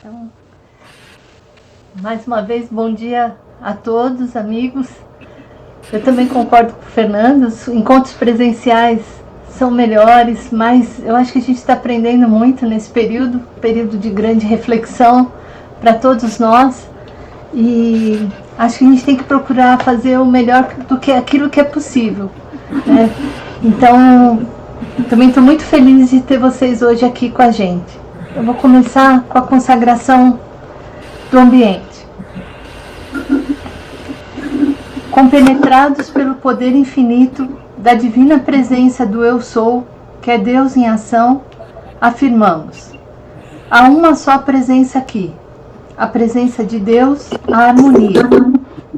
Então, mais uma vez, bom dia a todos, amigos. Eu também concordo com o Fernando, os encontros presenciais são melhores, mas eu acho que a gente está aprendendo muito nesse período de grande reflexão para todos nós, e acho que a gente tem que procurar fazer o melhor do que aquilo que é possível, né? Então, também estou muito feliz de ter vocês hoje aqui com a gente. Eu vou começar com a consagração do ambiente. Compenetrados pelo poder infinito da divina presença do Eu Sou, que é Deus em ação, afirmamos: há uma só presença aqui, a presença de Deus, a harmonia,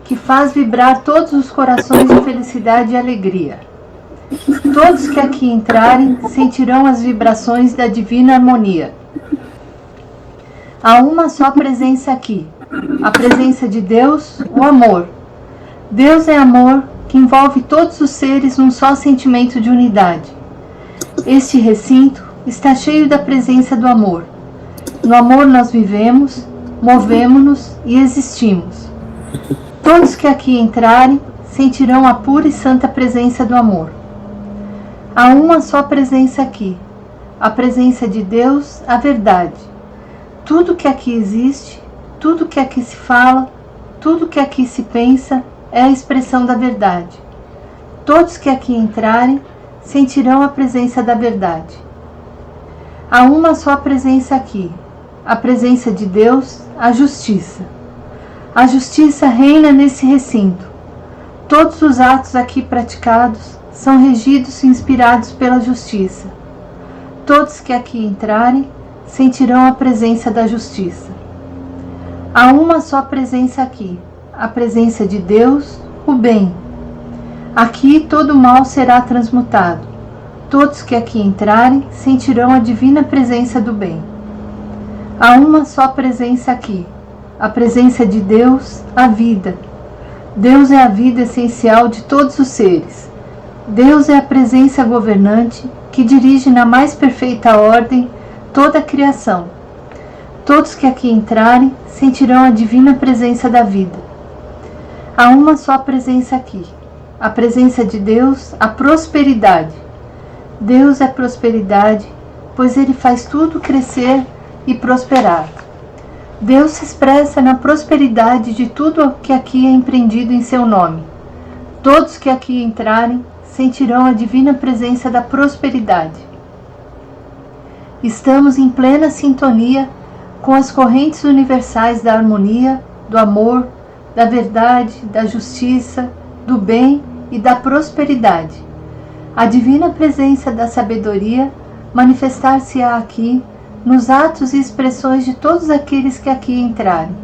que faz vibrar todos os corações de felicidade e alegria. Todos que aqui entrarem sentirão as vibrações da divina harmonia. Há uma só presença aqui, a presença de Deus, o amor. Deus é amor, que envolve todos os seres num só sentimento de unidade. Este recinto está cheio da presença do amor. No amor nós vivemos, movemos-nos e existimos. Todos que aqui entrarem sentirão a pura e santa presença do amor. Há uma só presença aqui, a presença de Deus, a verdade. Tudo que aqui existe, tudo que aqui se fala, tudo que aqui se pensa é a expressão da verdade. Todos que aqui entrarem sentirão a presença da verdade. Há uma só presença aqui, a presença de Deus, a justiça. A justiça reina nesse recinto. Todos os atos aqui praticados são regidos e inspirados pela justiça. Todos que aqui entrarem sentirão a presença da justiça. Há uma só presença aqui, a presença de Deus, o bem. Aqui todo mal será transmutado. Todos que aqui entrarem sentirão a divina presença do bem. Há uma só presença aqui, a presença de Deus, a vida. Deus é a vida essencial de todos os seres. Deus é a presença governante que dirige na mais perfeita ordem toda a criação. Todos que aqui entrarem sentirão a divina presença da vida. Há uma só presença aqui, a presença de Deus, a prosperidade. Deus é prosperidade, pois Ele faz tudo crescer e prosperar. Deus se expressa na prosperidade de tudo que aqui é empreendido em seu nome. Todos que aqui entrarem sentirão a divina presença da prosperidade. Estamos em plena sintonia com as correntes universais da harmonia, do amor, da verdade, da justiça, do bem e da prosperidade. A divina presença da sabedoria manifestar-se-á aqui nos atos e expressões de todos aqueles que aqui entrarem.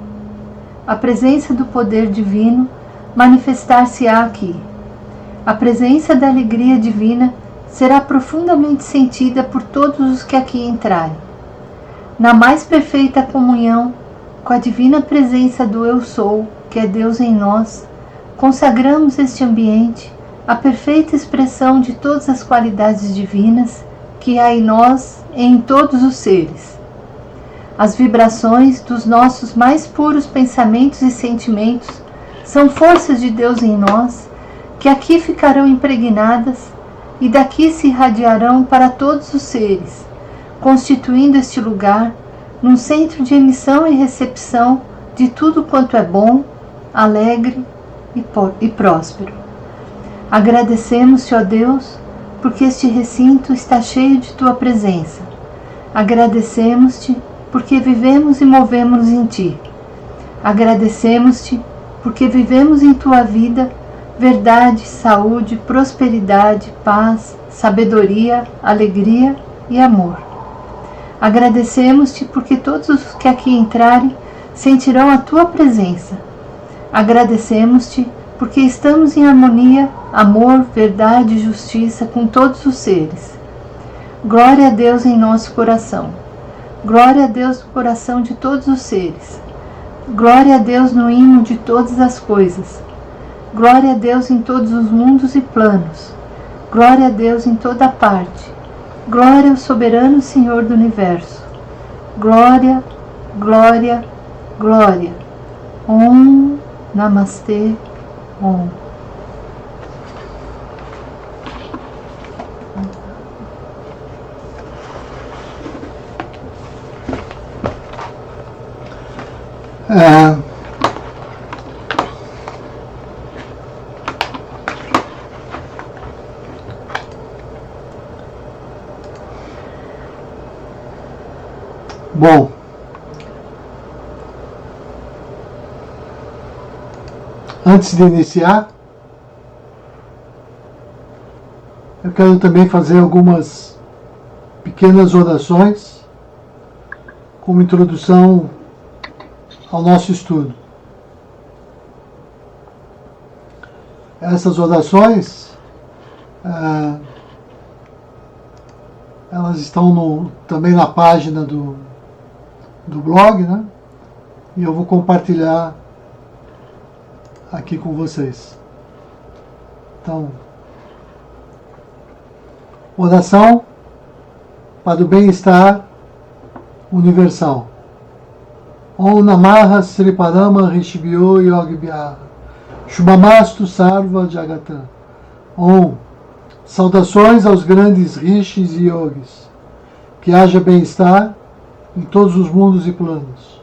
A presença do poder divino manifestar-se-á aqui. A presença da alegria divina será profundamente sentida por todos os que aqui entrarem. Na mais perfeita comunhão com a divina presença do Eu Sou, que é Deus em nós, consagramos este ambiente à perfeita expressão de todas as qualidades divinas que há em nós e em todos os seres. As vibrações dos nossos mais puros pensamentos e sentimentos são forças de Deus em nós, que aqui ficarão impregnadas e daqui se irradiarão para todos os seres, constituindo este lugar num centro de emissão e recepção de tudo quanto é bom, alegre e próspero. Agradecemos-te, ó Deus, porque este recinto está cheio de tua presença. Agradecemos-te porque vivemos e movemos em ti. Agradecemos-te porque vivemos em tua vida verdade, saúde, prosperidade, paz, sabedoria, alegria e amor. Agradecemos-te porque todos os que aqui entrarem sentirão a tua presença. Agradecemos-te porque estamos em harmonia, amor, verdade e justiça com todos os seres. Glória a Deus em nosso coração. Glória a Deus no coração de todos os seres. Glória a Deus no hino de todas as coisas. Glória a Deus em todos os mundos e planos. Glória a Deus em toda parte. Glória ao soberano Senhor do Universo. Glória, glória, glória. Om, namastê, Om. Bom, antes de iniciar, eu quero também fazer algumas pequenas orações como introdução ao nosso estudo. Essas orações, elas estão também na página do blog, né? E eu vou compartilhar aqui com vocês. Então, oração para o bem-estar universal. Om Namaha Sri Parama Rishibhyo Yogbhyaha Shubhamastu Sarva Jagatan. Om. Saudações aos grandes rishis e yogis. Que haja bem-estar em todos os mundos e planos.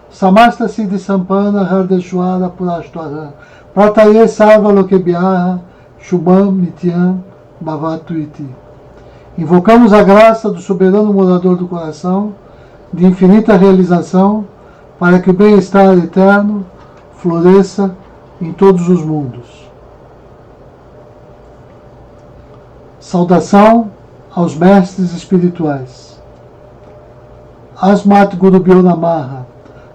Samasta Siddhi Sampana Hardeshwara Purashtwara Prataye Sarva Lokebhyaha Shubham Nityam Bhavatu Iti. Invocamos a graça do soberano morador do coração, de infinita realização, para que o bem-estar eterno floresça em todos os mundos. Saudação aos mestres espirituais. Asmat Gurubhyo Namaha,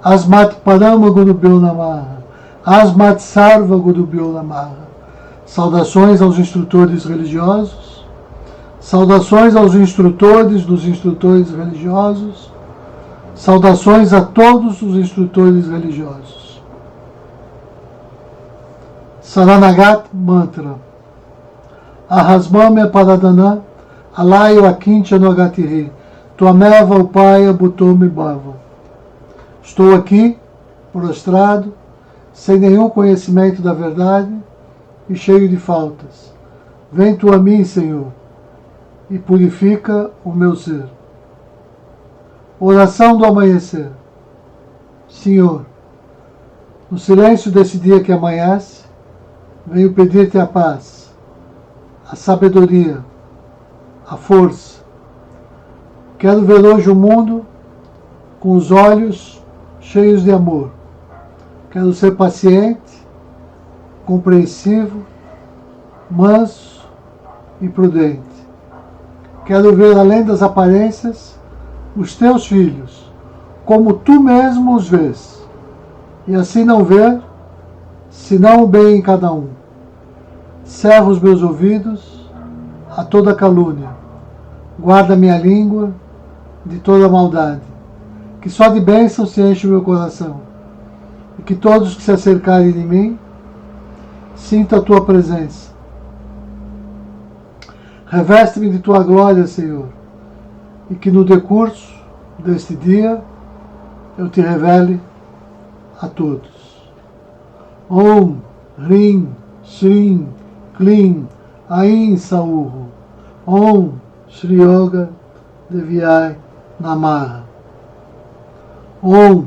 Asmat Parama Gurubhyo Namaha, Asmat Sarva Gurubhyo Namaha. Saudações aos instrutores religiosos, saudações aos instrutores dos instrutores religiosos, saudações a todos os instrutores religiosos. Saranagat Mantra. Ahasmame Paradana, Alayo Akincha Nogatiri, Tuameva Upaya Butome Bhava. Estou aqui, prostrado, sem nenhum conhecimento da verdade e cheio de faltas. Vem tu a mim, Senhor, e purifica o meu ser. Oração do amanhecer. Senhor, no silêncio desse dia que amanhece, venho pedir-te a paz, a sabedoria, a força. Quero ver hoje o mundo com os olhos cheios de amor. Quero ser paciente, compreensivo, manso e prudente. Quero ver além das aparências os teus filhos, como tu mesmo os vês, e assim não ver, senão o bem em cada um. Cerra os meus ouvidos a toda calúnia. Guarda minha língua de toda maldade. Que só de bênção se enche o meu coração. E que todos que se acercarem de mim sintam a tua presença. Reveste-me de tua glória, Senhor, e que no decurso deste dia eu te revele a todos. Om, Hrim, Shrim, Klim, Ain Saúro. Om, Shri Yoga Devyai Namaha. Om,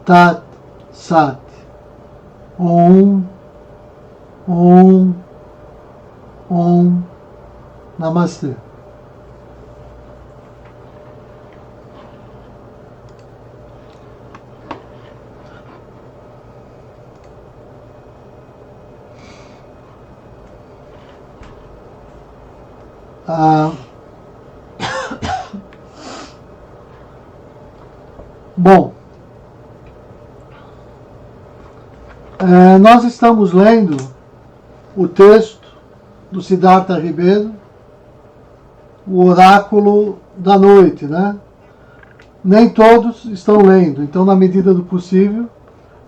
Tat Sat. Om, Om, Om, Namastê. Bom, nós estamos lendo o texto do Siddhartha Ribeiro, o Oráculo da Noite, né? Nem todos estão lendo, então na medida do possível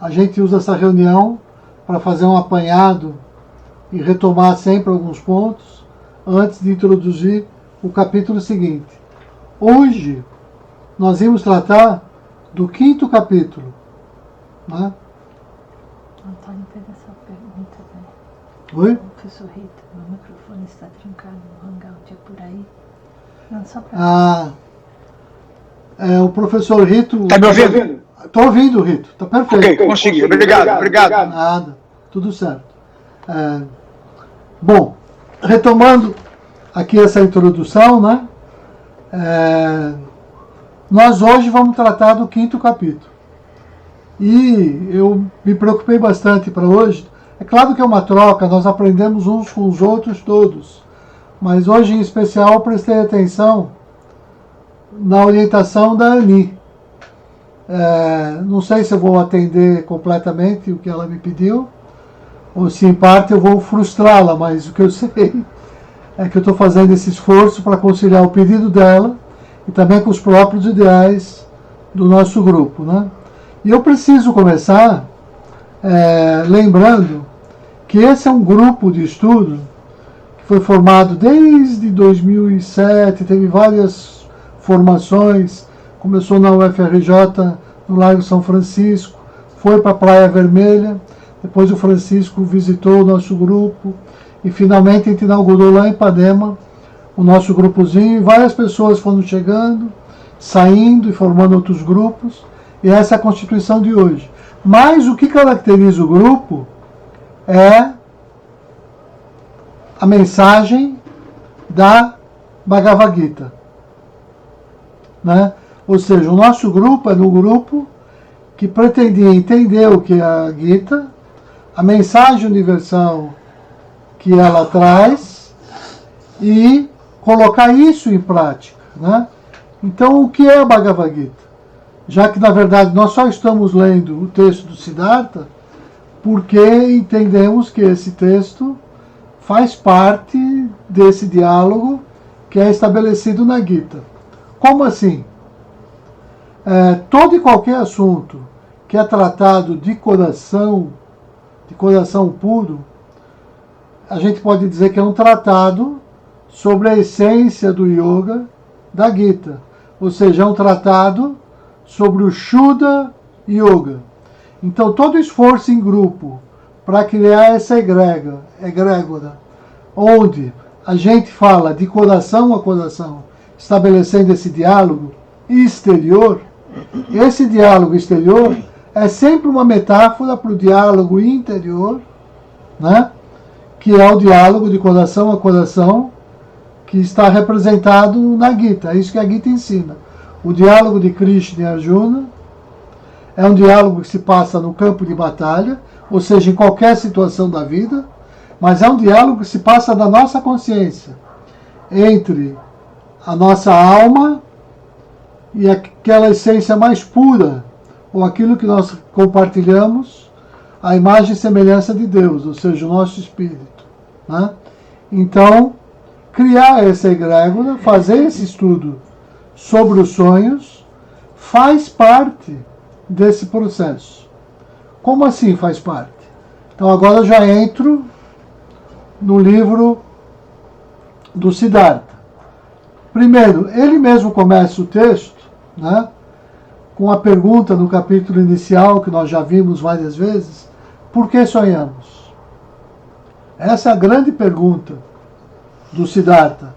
a gente usa essa reunião para fazer um apanhado e retomar sempre alguns pontos antes de introduzir o capítulo seguinte. Hoje nós vamos tratar do 5º capítulo. Né? Antônio fez essa pergunta, né? Oi? Professor Rito, meu microfone está trancado no Hangout, é por aí? Não, só para... O professor Rito... Está me ouvindo? Estou ouvindo, Rito. Está perfeito. Ok, consegui. Obrigado. Nada, tudo certo. Bom, retomando aqui essa introdução, né? Nós hoje vamos tratar do 5º capítulo. E eu me preocupei bastante para hoje. É claro que é uma troca, nós aprendemos uns com os outros todos. Mas hoje, em especial, eu prestei atenção na orientação da Ani. Não sei se eu vou atender completamente o que ela me pediu, ou se em parte eu vou frustrá-la, mas o que eu sei é que eu estou fazendo esse esforço para conciliar o pedido dela e também com os próprios ideais do nosso grupo, né? E eu preciso começar lembrando que esse é um grupo de estudo que foi formado desde 2007, teve várias formações, começou na UFRJ, no Largo São Francisco, foi para a Praia Vermelha, depois o Francisco visitou o nosso grupo e finalmente a gente inaugurou lá em Ipanema o nosso grupozinho, e várias pessoas foram chegando, saindo e formando outros grupos, e essa é a constituição de hoje. Mas o que caracteriza o grupo é a mensagem da Bhagavad Gita. Né? Ou seja, o nosso grupo era um grupo que pretendia entender o que é a Gita, a mensagem universal que ela traz e colocar isso em prática. Né? Então, o que é a Bhagavad Gita? Já que, na verdade, nós só estamos lendo o texto do Siddhartha porque entendemos que esse texto faz parte desse diálogo que é estabelecido na Gita. Como assim? Todo e qualquer assunto que é tratado de coração puro, a gente pode dizer que é um tratado sobre a essência do yoga da Gita. Ou seja, é um tratado sobre o Shuddha Yoga. Então, todo esforço em grupo para criar essa egrégora, onde a gente fala de coração a coração, estabelecendo esse diálogo exterior, esse diálogo exterior é sempre uma metáfora para o diálogo interior, né? Que é o diálogo de coração a coração, que está representado na Gita. É isso que a Gita ensina. O diálogo de Krishna e Arjuna é um diálogo que se passa no campo de batalha, ou seja, em qualquer situação da vida, mas é um diálogo que se passa na nossa consciência, entre a nossa alma e aquela essência mais pura, ou aquilo que nós compartilhamos, a imagem e semelhança de Deus, ou seja, o nosso espírito. Né? Então, criar essa egrégora, fazer esse estudo sobre os sonhos, faz parte desse processo. Como assim faz parte? Então agora eu já entro no livro do Siddhartha. Primeiro, ele mesmo começa o texto, né, com a pergunta no capítulo inicial, que nós já vimos várias vezes: por que sonhamos? Essa é a grande pergunta do Siddhartha.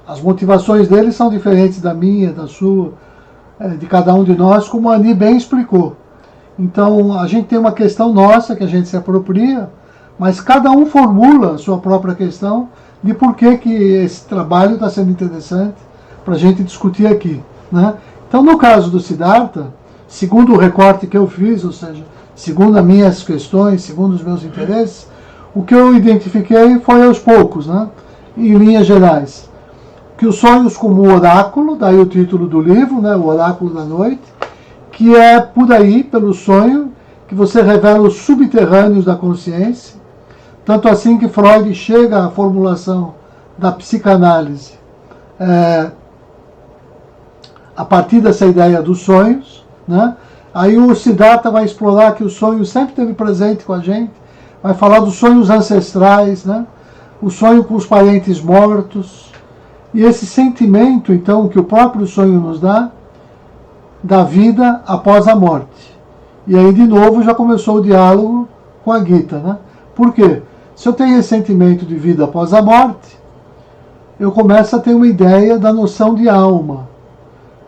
As motivações dele são diferentes da minha, da sua, de cada um de nós, como a Ani bem explicou. Então, a gente tem uma questão nossa que a gente se apropria, mas cada um formula a sua própria questão de por que esse trabalho está sendo interessante para a gente discutir aqui. Né? Então, no caso do Siddhartha, segundo o recorte que eu fiz, ou seja, segundo as minhas questões, segundo os meus interesses, o que eu identifiquei foi aos poucos, né? Em linhas gerais, que os sonhos como oráculo, daí o título do livro, né, o Oráculo da Noite, que é por aí, pelo sonho, que você revela os subterrâneos da consciência, tanto assim que Freud chega à formulação da psicanálise a partir dessa ideia dos sonhos. Né? Aí o Siddhartha vai explorar que o sonho sempre esteve presente com a gente, vai falar dos sonhos ancestrais, né? O sonho com os parentes mortos, e esse sentimento, então, que o próprio sonho nos dá, da vida após a morte. E aí, de novo, já começou o diálogo com a Gita, né? Por quê? Se eu tenho esse sentimento de vida após a morte, eu começo a ter uma ideia da noção de alma.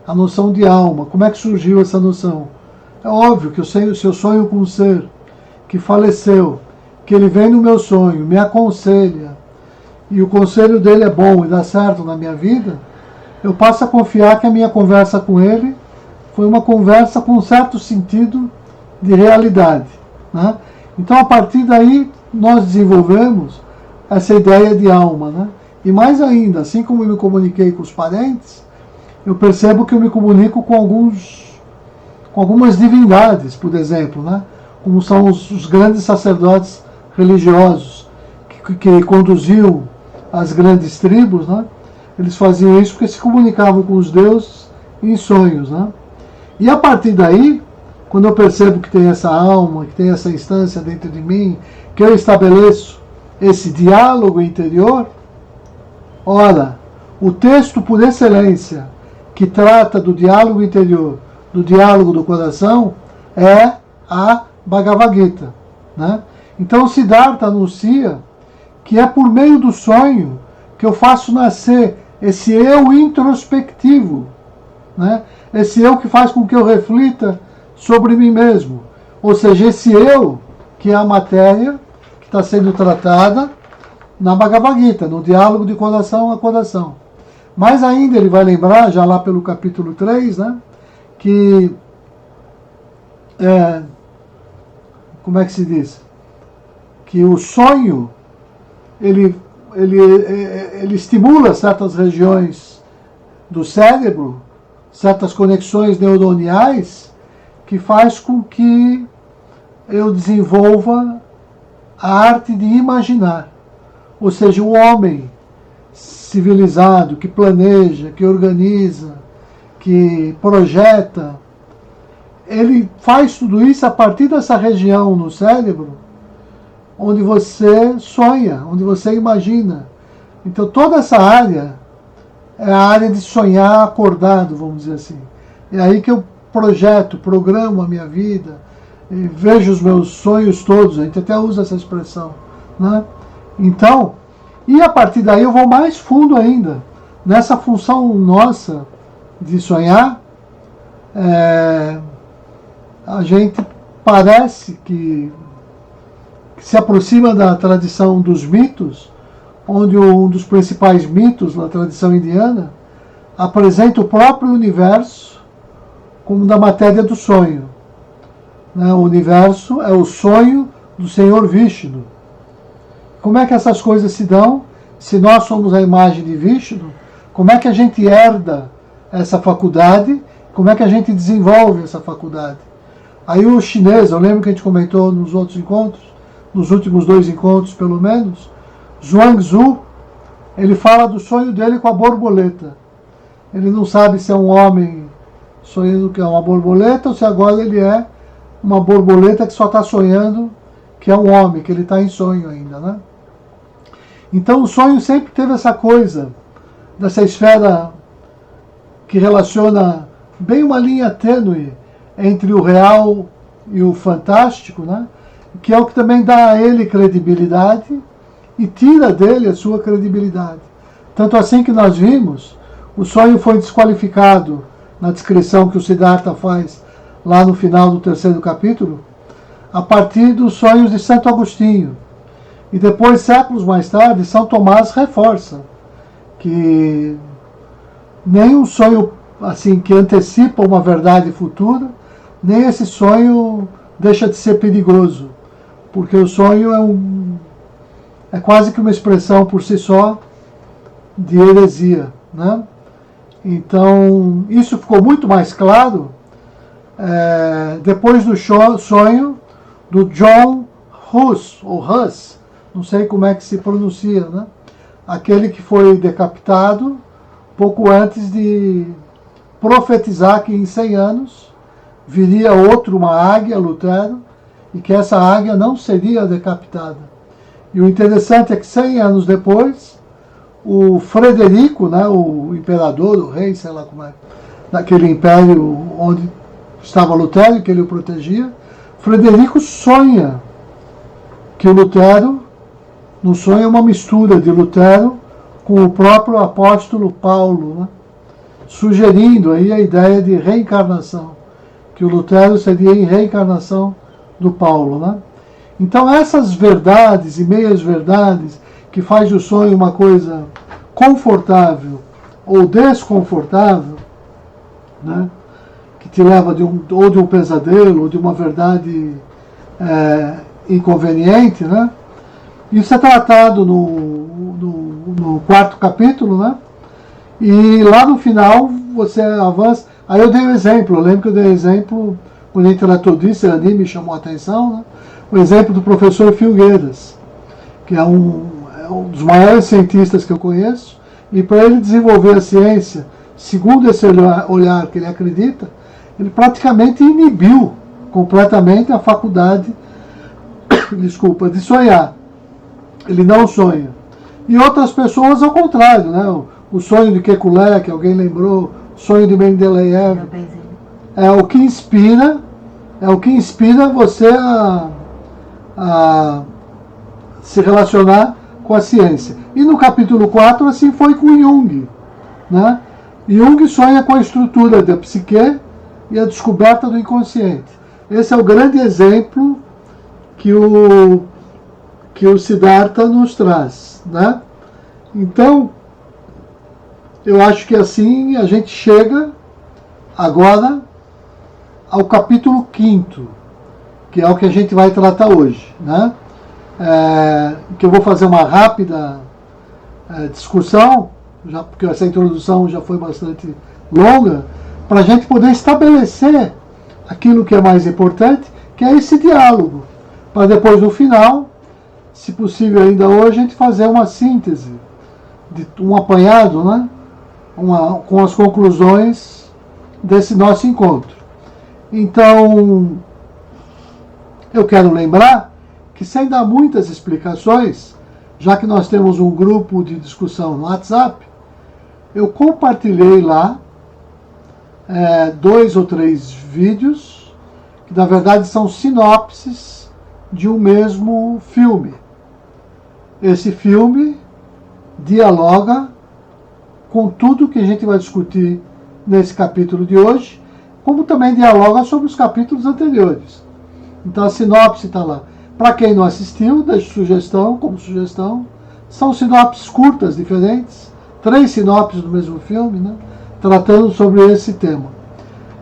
A noção de alma. Como é que surgiu essa noção? É óbvio que se eu sonho com um ser que faleceu, que ele vem no meu sonho, me aconselha, e o conselho dele é bom e dá certo na minha vida, eu passo a confiar que a minha conversa com ele foi uma conversa com um certo sentido de realidade, né? Então, a partir daí, nós desenvolvemos essa ideia de alma, né? E mais ainda, assim como eu me comuniquei com os parentes, eu percebo que eu me comunico com algumas divindades, por exemplo, né? Como são os grandes sacerdotes religiosos que conduziam as grandes tribos, né? Eles faziam isso porque se comunicavam com os deuses em sonhos, né? E a partir daí, quando eu percebo que tem essa alma, que tem essa instância dentro de mim, que eu estabeleço esse diálogo interior, ora, o texto por excelência que trata do diálogo interior, do diálogo do coração, é a Bhagavad Gita, né? Então Siddhartha anuncia que é por meio do sonho que eu faço nascer esse eu introspectivo, né? Esse eu que faz com que eu reflita sobre mim mesmo. Ou seja, esse eu que é a matéria que está sendo tratada na Bhagavad Gita, no diálogo de coração a coração. Mas ainda ele vai lembrar, já lá pelo capítulo 3, né, que como é que se diz? Que o sonho ele estimula certas regiões do cérebro, certas conexões neuroniais, que faz com que eu desenvolva a arte de imaginar. Ou seja, o homem civilizado, que planeja, que organiza, que projeta, ele faz tudo isso a partir dessa região no cérebro onde você sonha, onde você imagina. Então toda essa área é a área de sonhar acordado, vamos dizer assim. É aí que eu projeto, programo a minha vida, vejo os meus sonhos todos, a gente até usa essa expressão, né? Então, e a partir daí eu vou mais fundo ainda, nessa função nossa de sonhar. A gente parece que se aproxima da tradição dos mitos, onde um dos principais mitos na tradição indiana apresenta o próprio universo como da matéria do sonho. O universo é o sonho do Senhor Vishnu. Como é que essas coisas se dão? Se nós somos a imagem de Vishnu, como é que a gente herda essa faculdade? Como é que a gente desenvolve essa faculdade? Aí o chinês, eu lembro que a gente comentou nos outros encontros, nos últimos 2 encontros pelo menos, Zhuangzi, ele fala do sonho dele com a borboleta. Ele não sabe se é um homem sonhando que é uma borboleta ou se agora ele é uma borboleta que só está sonhando que é um homem, que ele está em sonho ainda, né? Então o sonho sempre teve essa coisa, dessa esfera que relaciona bem uma linha tênue entre o real e o fantástico, né? Que é o que também dá a ele credibilidade e tira dele a sua credibilidade. Tanto assim que nós vimos, o sonho foi desqualificado na descrição que o Siddhartha faz lá no final do 3º capítulo, a partir dos sonhos de Santo Agostinho. E depois, séculos mais tarde, São Tomás reforça que nem um sonho assim que antecipa uma verdade futura, nem esse sonho deixa de ser perigoso, porque o sonho é quase que uma expressão por si só de heresia, né? Então, isso ficou muito mais claro depois do sonho do John Hus, ou Hus, não sei como é que se pronuncia, né? Aquele que foi decapitado pouco antes de profetizar que em 100 anos viria uma águia, Lutero, e que essa águia não seria decapitada. E o interessante é que 100 anos depois, o Frederico, né, o imperador, o rei, sei lá como é, naquele império onde estava Lutero, que ele o protegia, Frederico sonha que o Lutero, no sonho é uma mistura de Lutero com o próprio apóstolo Paulo, né? Sugerindo aí a ideia de reencarnação, que o Lutero seria em reencarnação do Paulo, né? Então essas verdades e meias verdades que faz do sonho uma coisa confortável ou desconfortável, né? Que te leva ou de um pesadelo ou de uma verdade inconveniente, né? Isso é tratado no quarto capítulo, né? E lá no final você avança. Aí eu dei um exemplo, eu lembro que eu dei um exemplo, quando a gente tratou disso, a Ani me chamou a atenção, né? O exemplo do professor Filgueiras, que é um dos maiores cientistas que eu conheço, e para ele desenvolver a ciência, segundo esse olhar que ele acredita, ele praticamente inibiu completamente a faculdade desculpa, de sonhar. Ele não sonha. E outras pessoas ao contrário, né? O sonho de Kekulé, que alguém lembrou, o sonho de Mendeleev, é o que inspira você a se relacionar com a ciência. E no capítulo 4, assim foi com Jung, né? Jung sonha com a estrutura da psique e a descoberta do inconsciente. Esse é o grande exemplo que o Siddhartha nos traz, né? Então, eu acho que assim a gente chega agora ao capítulo 5º, que é o que a gente vai tratar hoje, né? Que eu vou fazer uma rápida discussão, já, porque essa introdução já foi bastante longa, para a gente poder estabelecer aquilo que é mais importante, que é esse diálogo, para depois no final, se possível ainda hoje, a gente fazer uma síntese, um apanhado, né? Com as conclusões desse nosso encontro. Então, eu quero lembrar que, sem dar muitas explicações, já que nós temos um grupo de discussão no WhatsApp, eu compartilhei lá 2 ou 3 vídeos, que na verdade são sinopses de um mesmo filme. Esse filme dialoga com tudo que a gente vai discutir nesse capítulo de hoje, como também dialoga sobre os capítulos anteriores. Então a sinopse está lá. Para quem não assistiu, deixe sugestão, como sugestão. São sinopses curtas, diferentes, 3 sinopses do mesmo filme, né? Tratando sobre esse tema,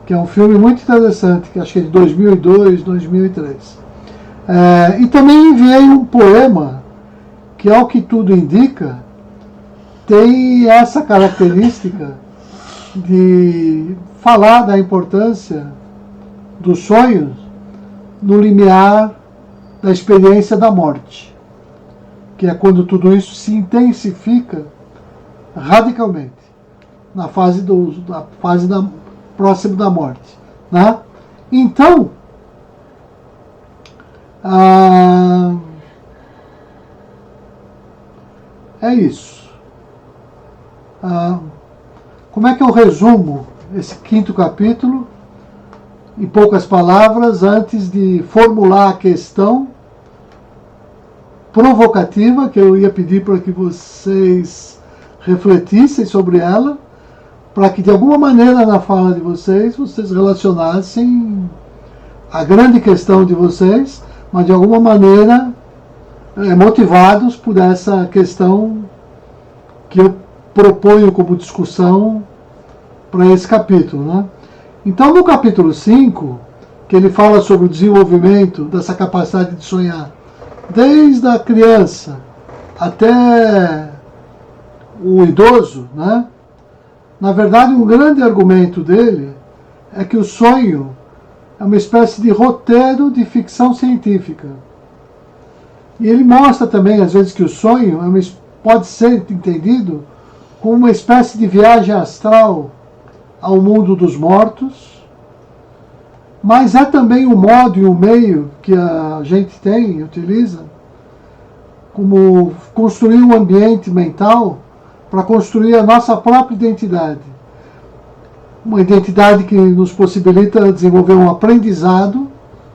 que é um filme muito interessante, que acho que é de 2002, 2003. E também enviei um poema que, ao que tudo indica, tem essa característica de falar da importância dos sonhos no limiar da experiência da morte, que é quando tudo isso se intensifica radicalmente na fase próxima da morte, né? Então, é isso. Como é que eu resumo esse 5º capítulo em poucas palavras, antes de formular a questão provocativa que eu ia pedir para que vocês refletissem sobre ela, para que de alguma maneira na fala de vocês relacionassem a grande questão de vocês, mas de alguma maneira motivados por essa questão que eu proponho como discussão para esse capítulo, né? Então, no capítulo 5, que ele fala sobre o desenvolvimento dessa capacidade de sonhar, desde a criança até o idoso, né? Na verdade, um grande argumento dele é que o sonho é uma espécie de roteiro de ficção científica. E ele mostra também, às vezes, que o sonho pode ser entendido como uma espécie de viagem astral ao mundo dos mortos, mas é também um modo e um meio que a gente utiliza, como construir um ambiente mental para construir a nossa própria identidade. uma identidade que nos possibilita desenvolver um aprendizado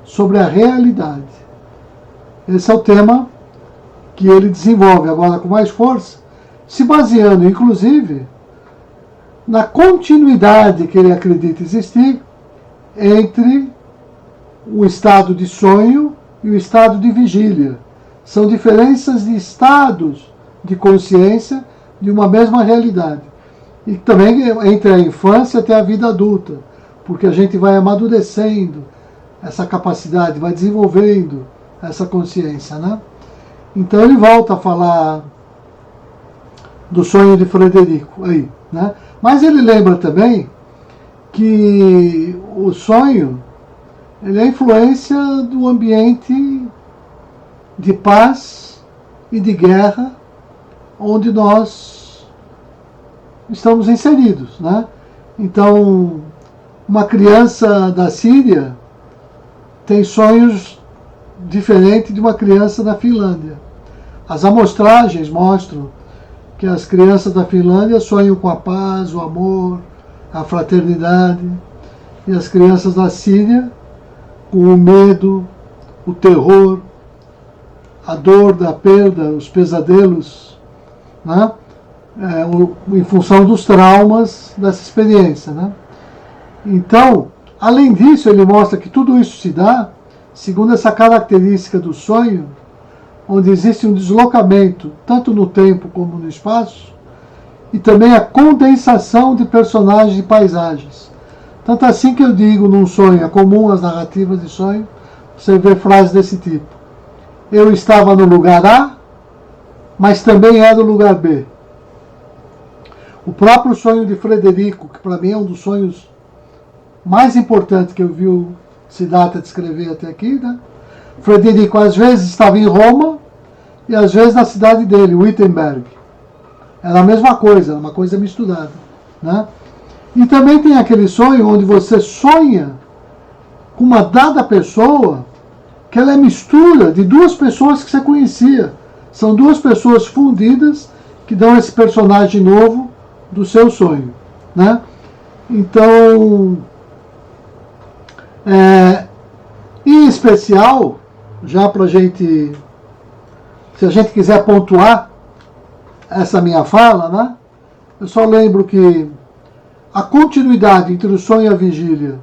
sobre a realidade. Esse é o tema que ele desenvolve agora com mais força, se baseando, inclusive, na continuidade que ele acredita existir entre o estado de sonho e o estado de vigília. São diferenças de estados de consciência de uma mesma realidade. E também entre a infância até a vida adulta, porque a gente vai amadurecendo essa capacidade, vai desenvolvendo essa consciência, né? Então ele volta a falar do sonho de Frederico aí, né? Mas ele lembra também que o sonho ele é a influência do ambiente de paz e de guerra onde nós estamos inseridos, né? Então, uma criança da Síria tem sonhos diferentes de uma criança da Finlândia. As amostragens mostram que as crianças da Finlândia sonham com a paz, o amor, a fraternidade, e as crianças da Síria com o medo, o terror, a dor da perda, os pesadelos, né? Em função dos traumas dessa experiência, né? Então, além disso, ele mostra que tudo isso se dá segundo essa característica do sonho, onde existe um deslocamento, tanto no tempo como no espaço, e também a condensação de personagens e paisagens. Tanto assim que eu digo num sonho, é comum as narrativas de sonho, você vê frases desse tipo. Eu estava no lugar A, mas também era no lugar B. O próprio sonho de Frederico, que para mim é um dos sonhos mais importantes que eu vi o Siddhartha descrever até aqui, né? Frederico às vezes estava em Roma e às vezes na cidade dele, Wittenberg. Era a mesma coisa, uma coisa misturada, né? E também tem aquele sonho onde você sonha com uma dada pessoa que ela é mistura de duas pessoas que você conhecia. São duas pessoas fundidas que dão esse personagem novo do seu sonho, né? Então, em especial, já para a gente, se a gente quiser pontuar essa minha fala, né? Eu só lembro que a continuidade entre o sonho e a vigília,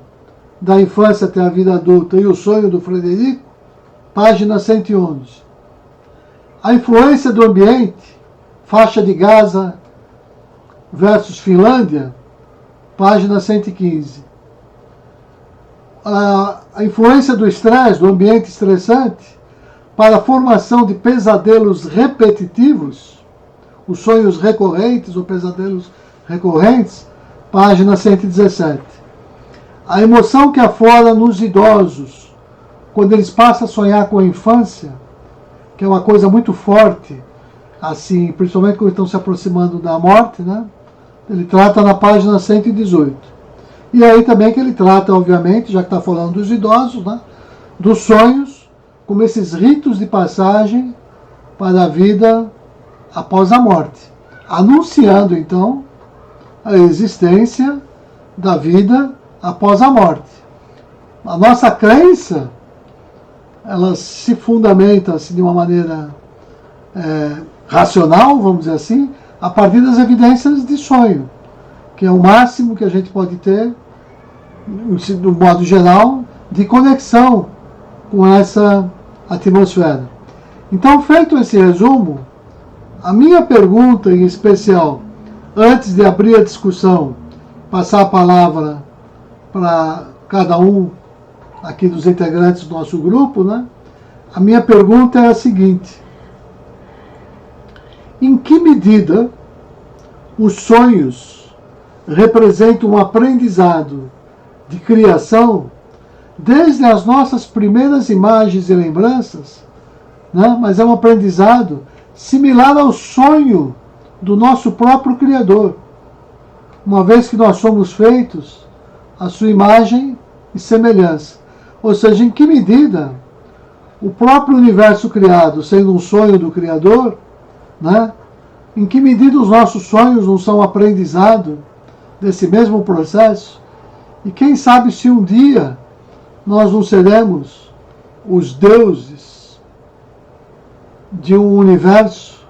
da infância até a vida adulta, e o sonho do Frederico, página 111. A influência do ambiente, faixa de Gaza versus Finlândia, página 115. A influência do estresse, do ambiente estressante, para a formação de pesadelos repetitivos, os sonhos recorrentes ou pesadelos recorrentes, página 117. A emoção que aflora nos idosos, quando eles passam a sonhar com a infância, que é uma coisa muito forte, assim, principalmente quando estão se aproximando da morte, né? Ele trata na página 118. E aí também que ele trata, obviamente, já que está falando dos idosos, né? Dos sonhos, como esses ritos de passagem para a vida após a morte, anunciando, então, a existência da vida após a morte. A nossa crença, ela se fundamenta assim, de uma maneira racional, vamos dizer assim, a partir das evidências de sonho, que é o máximo que a gente pode ter, do modo geral, de conexão com essa atmosfera. Então, feito esse resumo, a minha pergunta em especial, antes de abrir a discussão, passar a palavra para cada um aqui dos integrantes do nosso grupo, né? A minha pergunta é a seguinte: em que medida os sonhos representam um aprendizado de criação desde as nossas primeiras imagens e lembranças, né? Mas é um aprendizado similar ao sonho do nosso próprio Criador, uma vez que nós somos feitos à sua imagem e semelhança. Ou seja, em que medida o próprio universo criado, sendo um sonho do Criador, né? Em que medida os nossos sonhos não são aprendizado desse mesmo processo, e quem sabe se um dia nós não seremos os deuses de um universo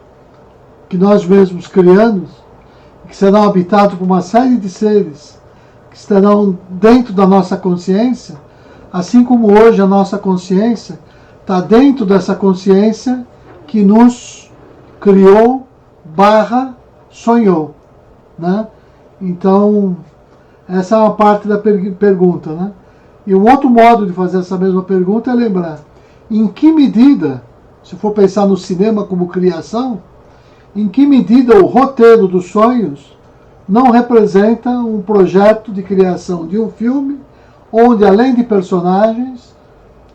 que nós mesmos criamos, que serão habitados por uma série de seres que estarão dentro da nossa consciência, assim como hoje a nossa consciência está dentro dessa consciência que nos criou / sonhou, né? Então, essa é uma parte da pergunta, né? E um outro modo de fazer essa mesma pergunta é lembrar, em que medida, se for pensar no cinema como criação, em que medida o roteiro dos sonhos não representa um projeto de criação de um filme, onde, além de personagens,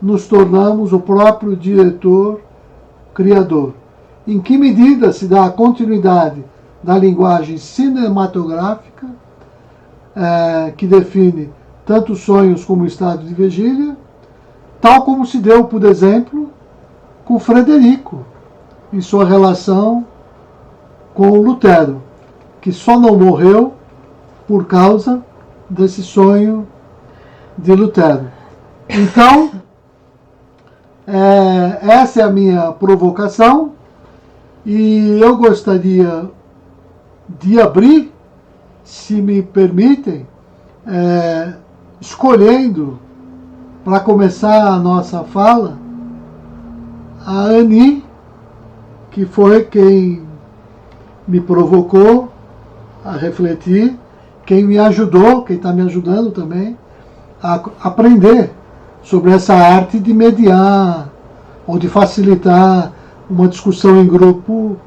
nos tornamos o próprio diretor, criador. Em que medida se dá a continuidade da linguagem cinematográfica, que define tanto os sonhos como o estado de vigília, tal como se deu, por exemplo, com Frederico, em sua relação com o Lutero, que só não morreu por causa desse sonho de Lutero. Então, essa é a minha provocação, e eu gostaria de abrir, se me permitem, escolhendo, para começar a nossa fala, a Ani, que foi quem me provocou a refletir, quem me ajudou, quem está me ajudando também, a aprender sobre essa arte de mediar ou de facilitar uma discussão em grupo,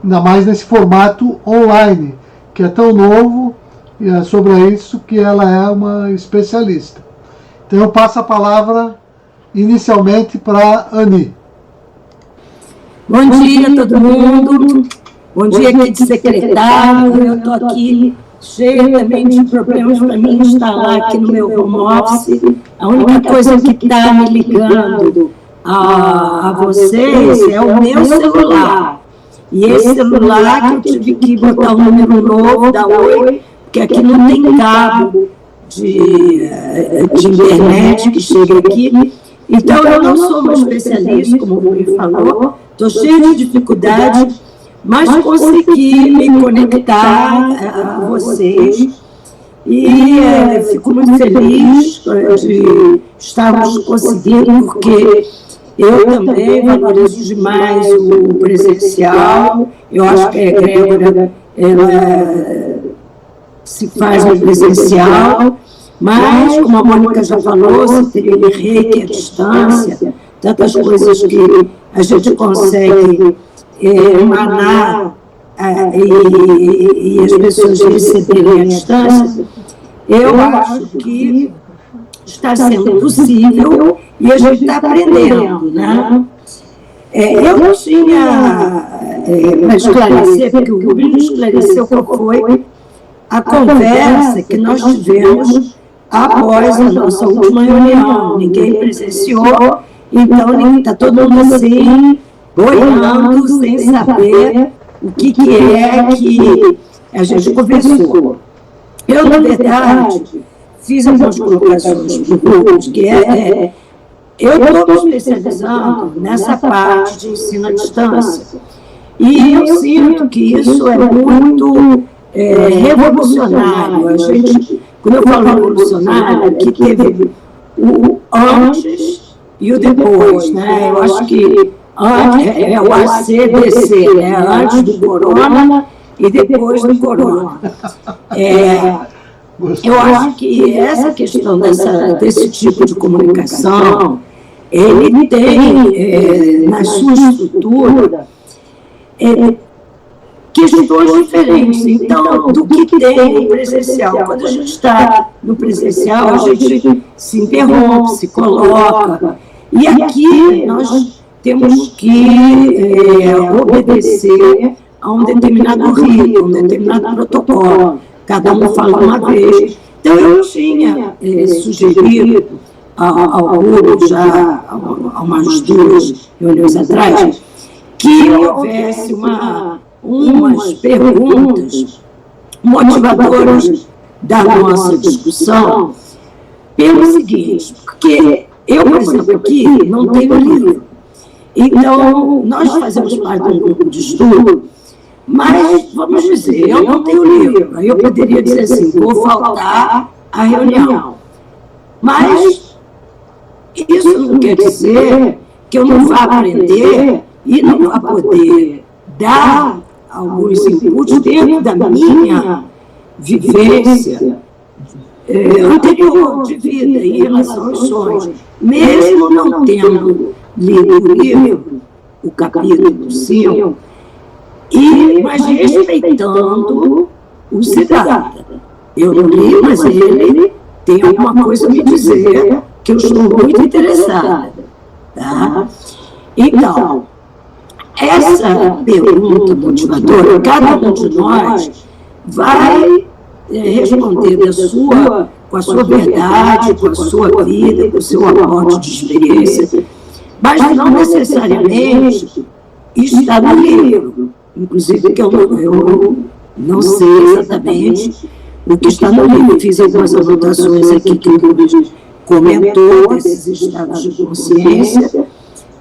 ainda mais nesse formato online, que é tão novo, e é sobre isso que ela é uma especialista. Então eu passo a palavra inicialmente para Ani. Bom dia a todo mundo, bom dia aqui de secretário, eu estou aqui cheia também de problemas para mim instalar aqui no meu home office. A única coisa que está me ligando a vocês é o meu celular. E esse celular que eu tive que botar um número novo da Oi, porque aqui não tem cabo de internet que chega aqui. Então eu não sou uma especialista, como o Rui falou, estou cheia de dificuldade, mas consegui me conectar a vocês. E fico muito feliz de estarmos conseguindo, porque eu também valorizo demais o presencial. Eu acho que a egrégora se faz no presencial, mas, como a Mônica já falou, se teria reiki à distância, tantas coisas que a gente consegue emanar e as pessoas receberem à distância, eu acho que está sendo possível e a gente está aprendendo, né? Eu tinha, para esclarecer, porque o Rubinho esclareceu qual foi a conversa que nós tivemos após a nossa última reunião. Ninguém presenciou, então está todo mundo assim, boiando, sem saber o que é que a gente conversou. Eu, na verdade, fiz algumas colocações no grupo, que eu estou me especializando nessa parte de ensino à distância. E eu sinto que isso é muito revolucionário. A gente, quando eu falo revolucionário, que teve o antes e o depois, né? Eu acho que é o ACDC, né? Antes do corona e depois do corona. Eu acho que essa questão desse tipo de comunicação, ele tem na sua estrutura questões diferentes. Então, do que tem no presencial. Quando a gente está no presencial, a gente se interrompe, se coloca. E aqui nós temos que obedecer a um determinado rito, um determinado protocolo. Cada um fala uma vez. Então, eu tinha sugerido ao grupo, já há umas 2 reuniões atrás, que houvesse umas perguntas motivadoras da nossa discussão pelo seguinte, porque eu, por exemplo, aqui não tenho livro. Então, nós fazemos parte de um grupo de estudo, mas, vamos dizer, eu não tenho livro. Aí eu poderia dizer assim, vou faltar à reunião. Mas isso não quer dizer que eu não vá aprender e não vá poder dar alguns inputs dentro da minha vivência anterior de vida em relação aos sonhos. Mesmo não tendo lido o livro, o capítulo 5, mas respeitando o Siddhartha. Eu não li, mas ele tem alguma coisa a me dizer que eu estou muito interessada. Tá? Então, essa pergunta motivadora, cada um de nós vai responder com a sua verdade, com a sua vida, com o seu aporte de experiência, mas não necessariamente está no livro. Inclusive, que eu não sei exatamente o que está no livro. Fiz algumas anotações aqui que o Luiz comentou, desses estados de consciência,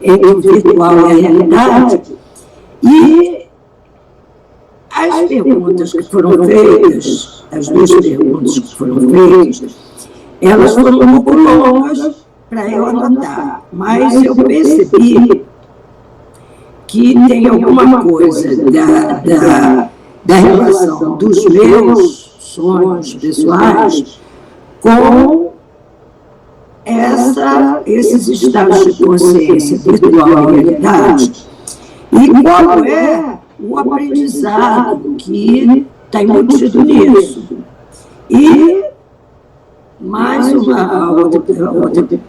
entre o virtual e a realidade. E as perguntas que foram feitas, as duas perguntas que foram feitas, elas foram um pouco longas para eu anotar, mas eu percebi que tem alguma coisa da relação dos meus sonhos pessoais com esses estados de consciência virtual e realidade, e qual é o aprendizado que está embutido nisso. E mais uma outra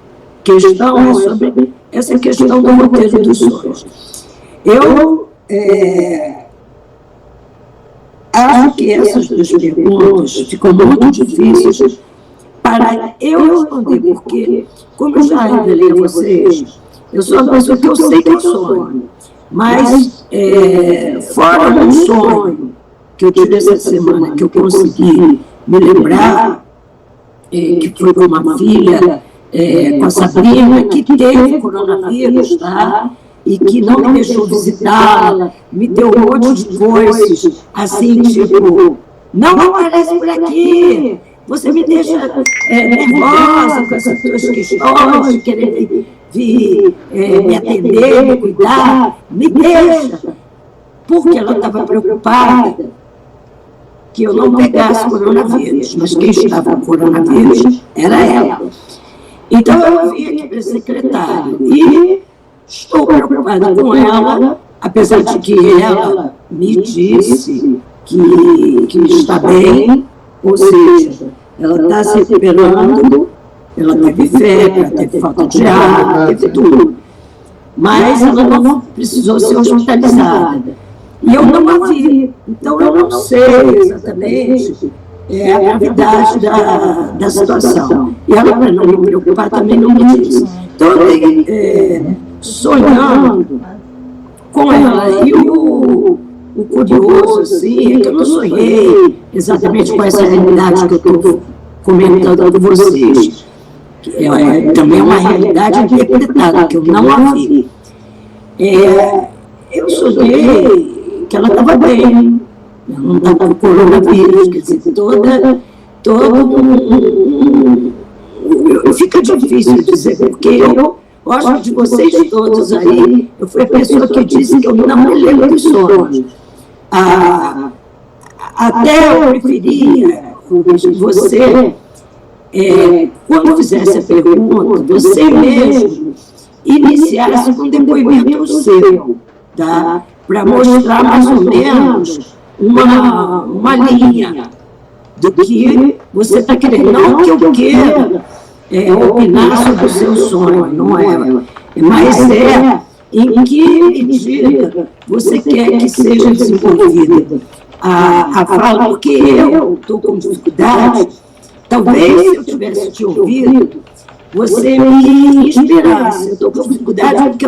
questão é sobre essa questão do roteiro dos sonhos. Eu acho que essas duas perguntas ficam muito difíceis para eu responder, porque, como eu já revelei a vocês, eu sou uma pessoa que eu sei que eu sonho, mas fora um sonho que eu tive essa semana, que eu consegui me lembrar, que foi com uma filha, com a Sabrina, que teve coronavírus, tá? E que não me deixou visitá-la, me deu um monte de coisas, assim, tipo, não aparece por aqui, você me deixa nervosa com essas suas questões, de querer vir me atender, me cuidar, me deixa, porque ela estava preocupada que eu não pegasse coronavírus, mas quem estava com coronavírus era ela. Então eu vim aqui para o secretário e estou preocupada com ela, apesar de que ela me disse que está bem, ou seja, ela está se recuperando, ela teve febre, ela teve falta de ar, teve tudo. Mas ela não precisou ser hospitalizada. E eu não a vi, então eu não sei exatamente a gravidade da situação. E ela, para não me preocupar, também não me disse. Então eu fiquei sonhando com ela. E o curioso, assim, é que eu não sonhei exatamente com essa realidade que eu estou comentando com vocês. Também é uma realidade interpretada, que eu não a vi. Eu sonhei que ela estava bem, não estava com coronavírus, quer dizer, fica difícil dizer, porque eu acho que de vocês todos aí, eu fui a pessoa que disse que eu não me lembro dos sonhos. Até eu preferia, Rubens, que você, quando fizesse a pergunta, você mesmo iniciasse com um depoimento seu, tá? Para mostrar mais ou menos uma linha do que você está querendo. Não que eu queira opinar sobre o seu sonho, não é? Mas em que medida você quer que seja desenvolvida a fala, porque eu estou com dificuldade. Talvez, se eu tivesse te ouvido, você me inspirasse. Eu estou com dificuldade porque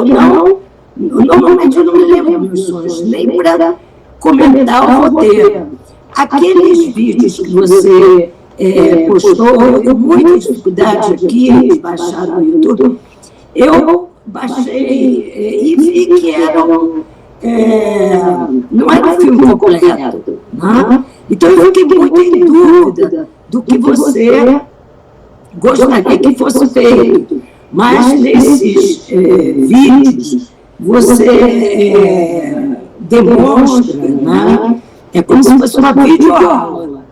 normalmente eu não me lembro dos meus sonhos, nem para comentar o roteiro. Aqueles vídeos que você postou, eu com muita dificuldade aqui de baixar no YouTube, eu baixei e vi que não era um filme completo, né? Então eu fiquei muito em dúvida do que você gostaria que fosse feito. Mas nesses vídeos você demonstra, né? É como se fosse uma videoaula.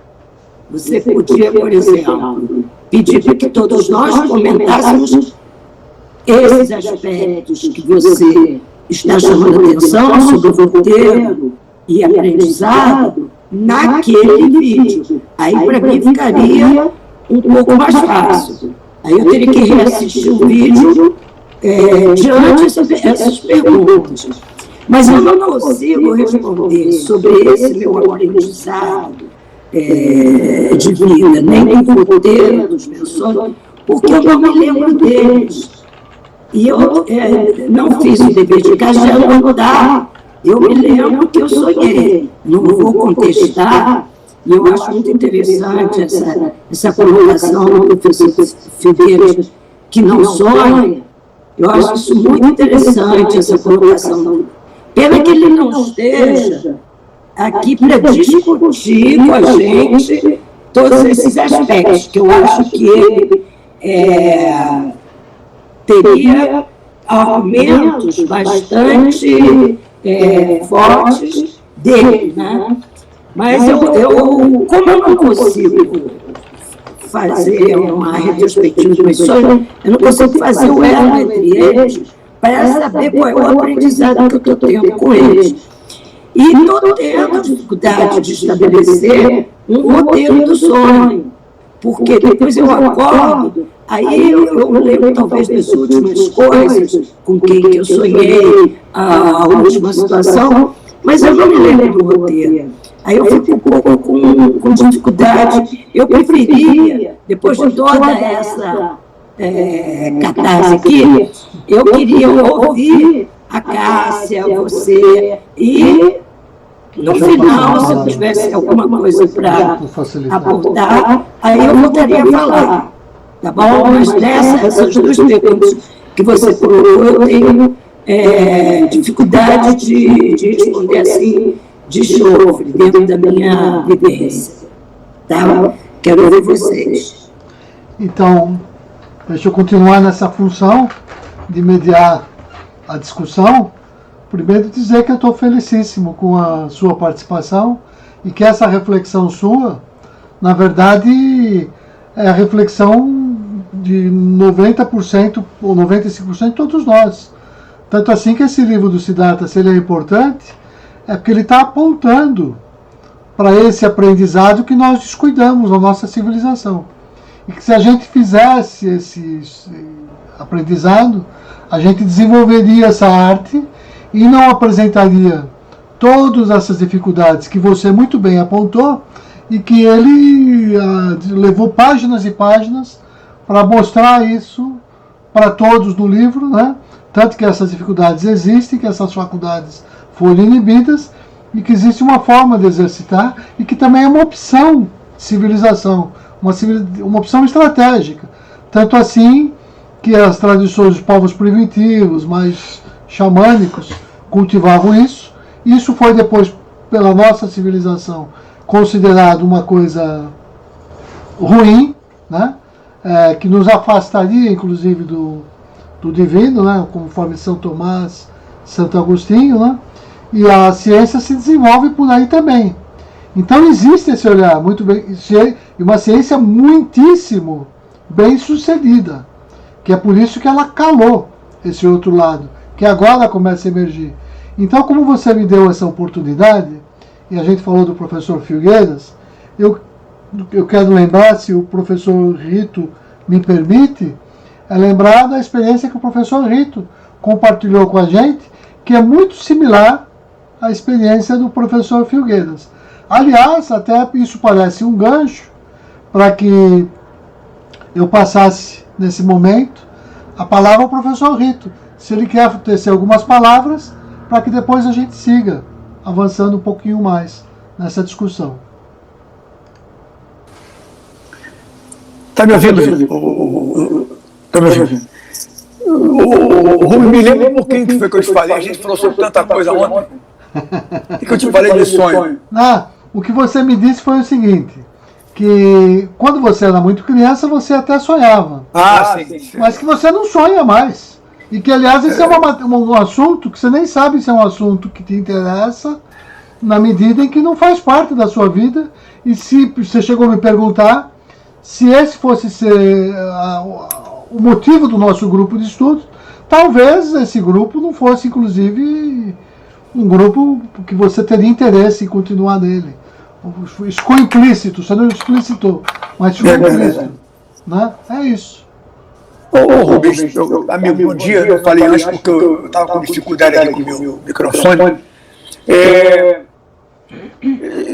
Você podia, por exemplo, pedir para que todos nós comentássemos esses aspectos que você está chamando atenção sobre o roteiro e aprendizado naquele vídeo. Aí, para mim, ficaria um pouco mais fácil. Aí eu teria que reassistir o vídeo diante dessas perguntas. Mas eu não consigo responder sobre esse meu aprendizado de vida, nem do roteiro dos meus sonhos, porque eu não me lembro deles. E eu não fiz o dever de casa de anotar. Eu me lembro que eu sonhei. Não vou contestar. E eu acho muito interessante essa colocação do professor Figueiredo, que não sonha. Eu acho isso muito interessante, essa colocação. Pena que ele não esteja aqui para discutir com a gente todos esses aspectos, que eu acho que ele teria argumentos bastante fortes dele, né? Mas como eu não consigo fazer uma retrospectiva dos meus sonhos, eu não consigo fazer o elo entre eles para saber qual é o aprendizado que eu estou tendo com eles. E estou tendo dificuldade de estabelecer um roteiro do sonho, porque depois eu acordo, aí eu lembro talvez das últimas coisas com quem que eu sonhei, a última situação, mas eu não me lembro do roteiro. Aí eu fico um pouco com dificuldade. Eu preferia, depois de toda essa catarse aqui, eu queria ouvir a Cássia, você, e no final, se eu tivesse alguma coisa para apontar, aí eu voltaria a falar, tá bom? Mas essas duas perguntas que você colocou, eu tenho dificuldade de responder assim, de chofre, dentro da minha vivência. Tá? Quero ouvir vocês. Então, deixa eu continuar nessa função de mediar a discussão. Primeiro dizer que eu estou felicíssimo com a sua participação e que essa reflexão sua, na verdade, é a reflexão de 90% ou 95% de todos nós. Tanto assim que esse livro do Siddhartha, se ele é importante, é porque ele está apontando para esse aprendizado que nós descuidamos na nossa civilização. E que se a gente fizesse esse aprendizado, a gente desenvolveria essa arte e não apresentaria todas essas dificuldades que você muito bem apontou e que ele levou páginas e páginas para mostrar isso para todos no livro, né? Tanto que essas dificuldades existem, que essas faculdades foram inibidas e que existe uma forma de exercitar e que também é uma opção de civilização, uma opção estratégica. Tanto assim que as tradições dos povos primitivos, mais xamânicos, cultivavam isso. Isso foi depois, pela nossa civilização, considerado uma coisa ruim, né? Que nos afastaria, inclusive, do divino, né? Conforme São Tomás, Santo Agostinho, né? E a ciência se desenvolve por aí também. Então existe esse olhar muito bem, e uma ciência muitíssimo bem sucedida, que é por isso que ela calou esse outro lado, que agora começa a emergir. Então, como você me deu essa oportunidade, e a gente falou do professor Filgueiras, eu quero lembrar, se o professor Rito me permite, lembrar da experiência que o professor Rito compartilhou com a gente, que é muito similar à experiência do professor Filgueiras. Aliás, até isso parece um gancho para que eu passasse, nesse momento, a palavra ao professor Rito, se ele quer tecer algumas palavras, para que depois a gente siga avançando um pouquinho mais nessa discussão. Está me ouvindo? Está me ouvindo? Me lembra um pouquinho que foi que eu te falei. A gente falou sobre tanta coisa ontem. O que eu te falei de sonho? O que você me disse foi o seguinte, que quando você era muito criança, você até sonhava. Sim. Mas que você não sonha mais. E que, aliás, esse é um assunto que você nem sabe se é um assunto que te interessa, na medida em que não faz parte da sua vida. E se você chegou a me perguntar se esse fosse ser o motivo do nosso grupo de estudos, talvez esse grupo não fosse, inclusive, um grupo que você teria interesse em continuar nele. Isso ficou implícito, você não explicitou, mas ficou implícito. Né? É isso. Rubens, amigo, bom dia. Eu falei antes porque eu estava com dificuldade aqui com o meu microfone.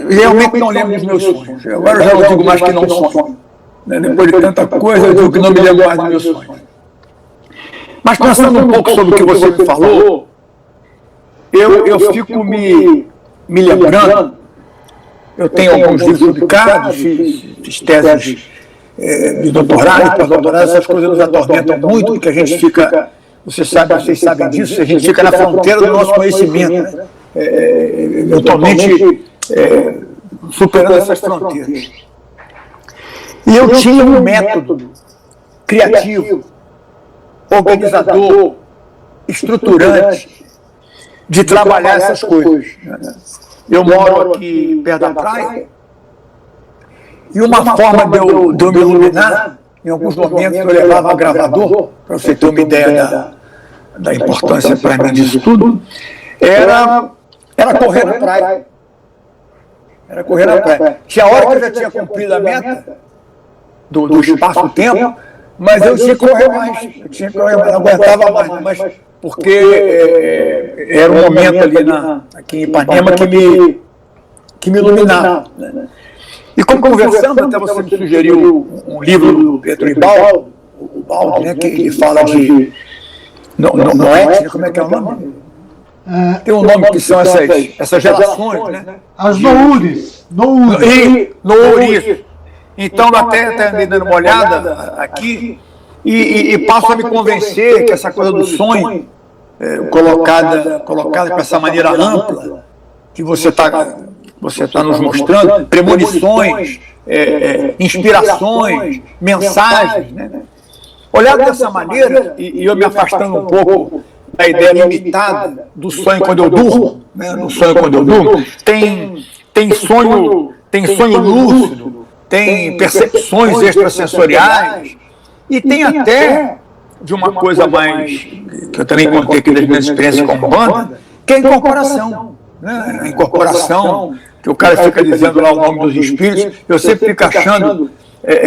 Realmente não lembro dos meus sonhos. Agora eu já não digo mais que não sonho. Depois de tanta coisa, eu digo que não me lembro mais dos meus sonhos. Mas pensando um pouco sobre o que você me falou, eu fico me lembrando. Eu tenho alguns livros publicados, fiz teses de doutorado, pós-doutorado, essas coisas nos atormentam muito, porque a gente fica, vocês sabem disso, a gente fica na fronteira do nosso conhecimento, né? Eventualmente superando essas fronteiras. E eu tinha um método criativo, organizador, estruturante, de trabalhar essas coisas. Eu moro aqui perto da praia, e uma forma de eu me iluminar, em alguns momentos eu levava um gravador, para você ter uma ideia da importância para mim disso tudo, era correr na praia. Era correr na praia. Tinha hora que eu já tinha cumprido a meta do espaço-tempo, mas eu tinha que correr mais. Eu tinha que correr mais, não aguentava mais, mas porque era um momento ali aqui em Ipanema que me iluminava. E como conversando, até você me sugeriu um livro do Pedro Ibaldo, o Baldo, né, que ele fala de noética, como é que é o nome? Tem um nome que são essas gerações, né? As Noures. Noures. Então, até andei dando uma olhada aqui e passo a me convencer que essa coisa do sonho, colocada com essa maneira ampla, que você está nos mostrando, premonições, inspirações, mensagens, né? Olhado dessa maneira, e eu me afastando um pouco da ideia limitada do sonho quando eu durmo, né? Do sonho quando eu durmo, tem sonho lúcido, tem percepções extrasensoriais, e tem até de uma coisa mais, que eu também contei aqui das minhas experiências com banda, que é a incorporação. Né? A incorporação, que o cara fica dizendo lá o nome dos espíritos, eu sempre fico achando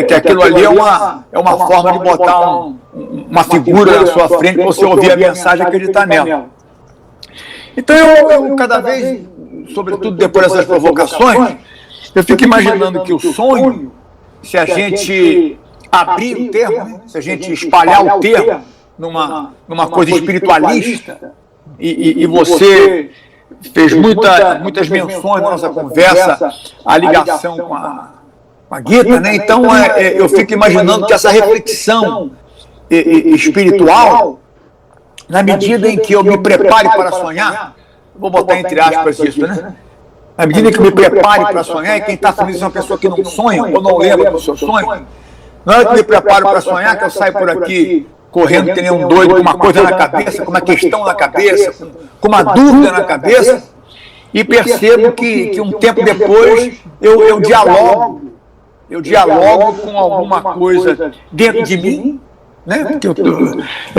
que aquilo ali é uma forma de botar uma figura na sua frente para você ouvir a mensagem e acreditar nela. Então eu cada vez, sobretudo depois dessas provocações, eu fico imaginando que o sonho, se a gente abrir o termo, né? Se a gente espalhar o termo numa coisa espiritualista, e você fez muitas menções na nossa conversa, a ligação com a Gita, né? Então eu fico imaginando que essa reflexão espiritual, na medida em que eu me prepare para sonhar, vou botar entre aspas isso, né? Na medida em que eu me prepare para sonhar, e quem está falando isso é uma pessoa que não sonha ou não lembra do seu sonho, na hora que eu me preparo para sonhar, que eu saio por aqui correndo que nem um doido, com uma coisa na cabeça, com uma questão na cabeça, com uma dúvida na cabeça, e percebo que um tempo depois eu dialogo com alguma coisa dentro de mim, né? Porque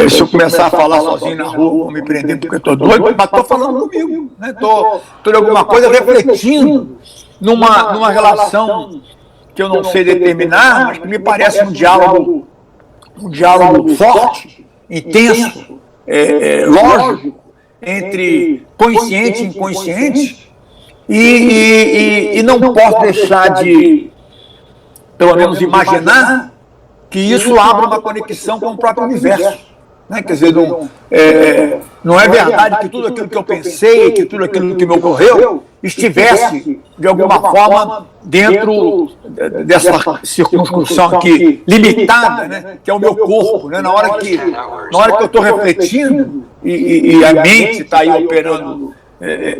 se eu começar a falar sozinho na rua, vou me prender porque eu estou doido, mas estou falando comigo, né? Estou de alguma coisa refletindo numa relação que eu não sei determinar, mas que me parece um diálogo forte, intenso, lógico, entre consciente e inconsciente, e não posso deixar de, pelo menos, imaginar que isso abra uma conexão com o próprio universo. né? Quer dizer, não é verdade que tudo aquilo que eu pensei, que tudo aquilo que me ocorreu, estivesse, de alguma forma, dentro dessa circunscrição aqui, limitada, né? Que é o meu corpo. Né? Na hora que eu estou refletindo, e a mente está aí operando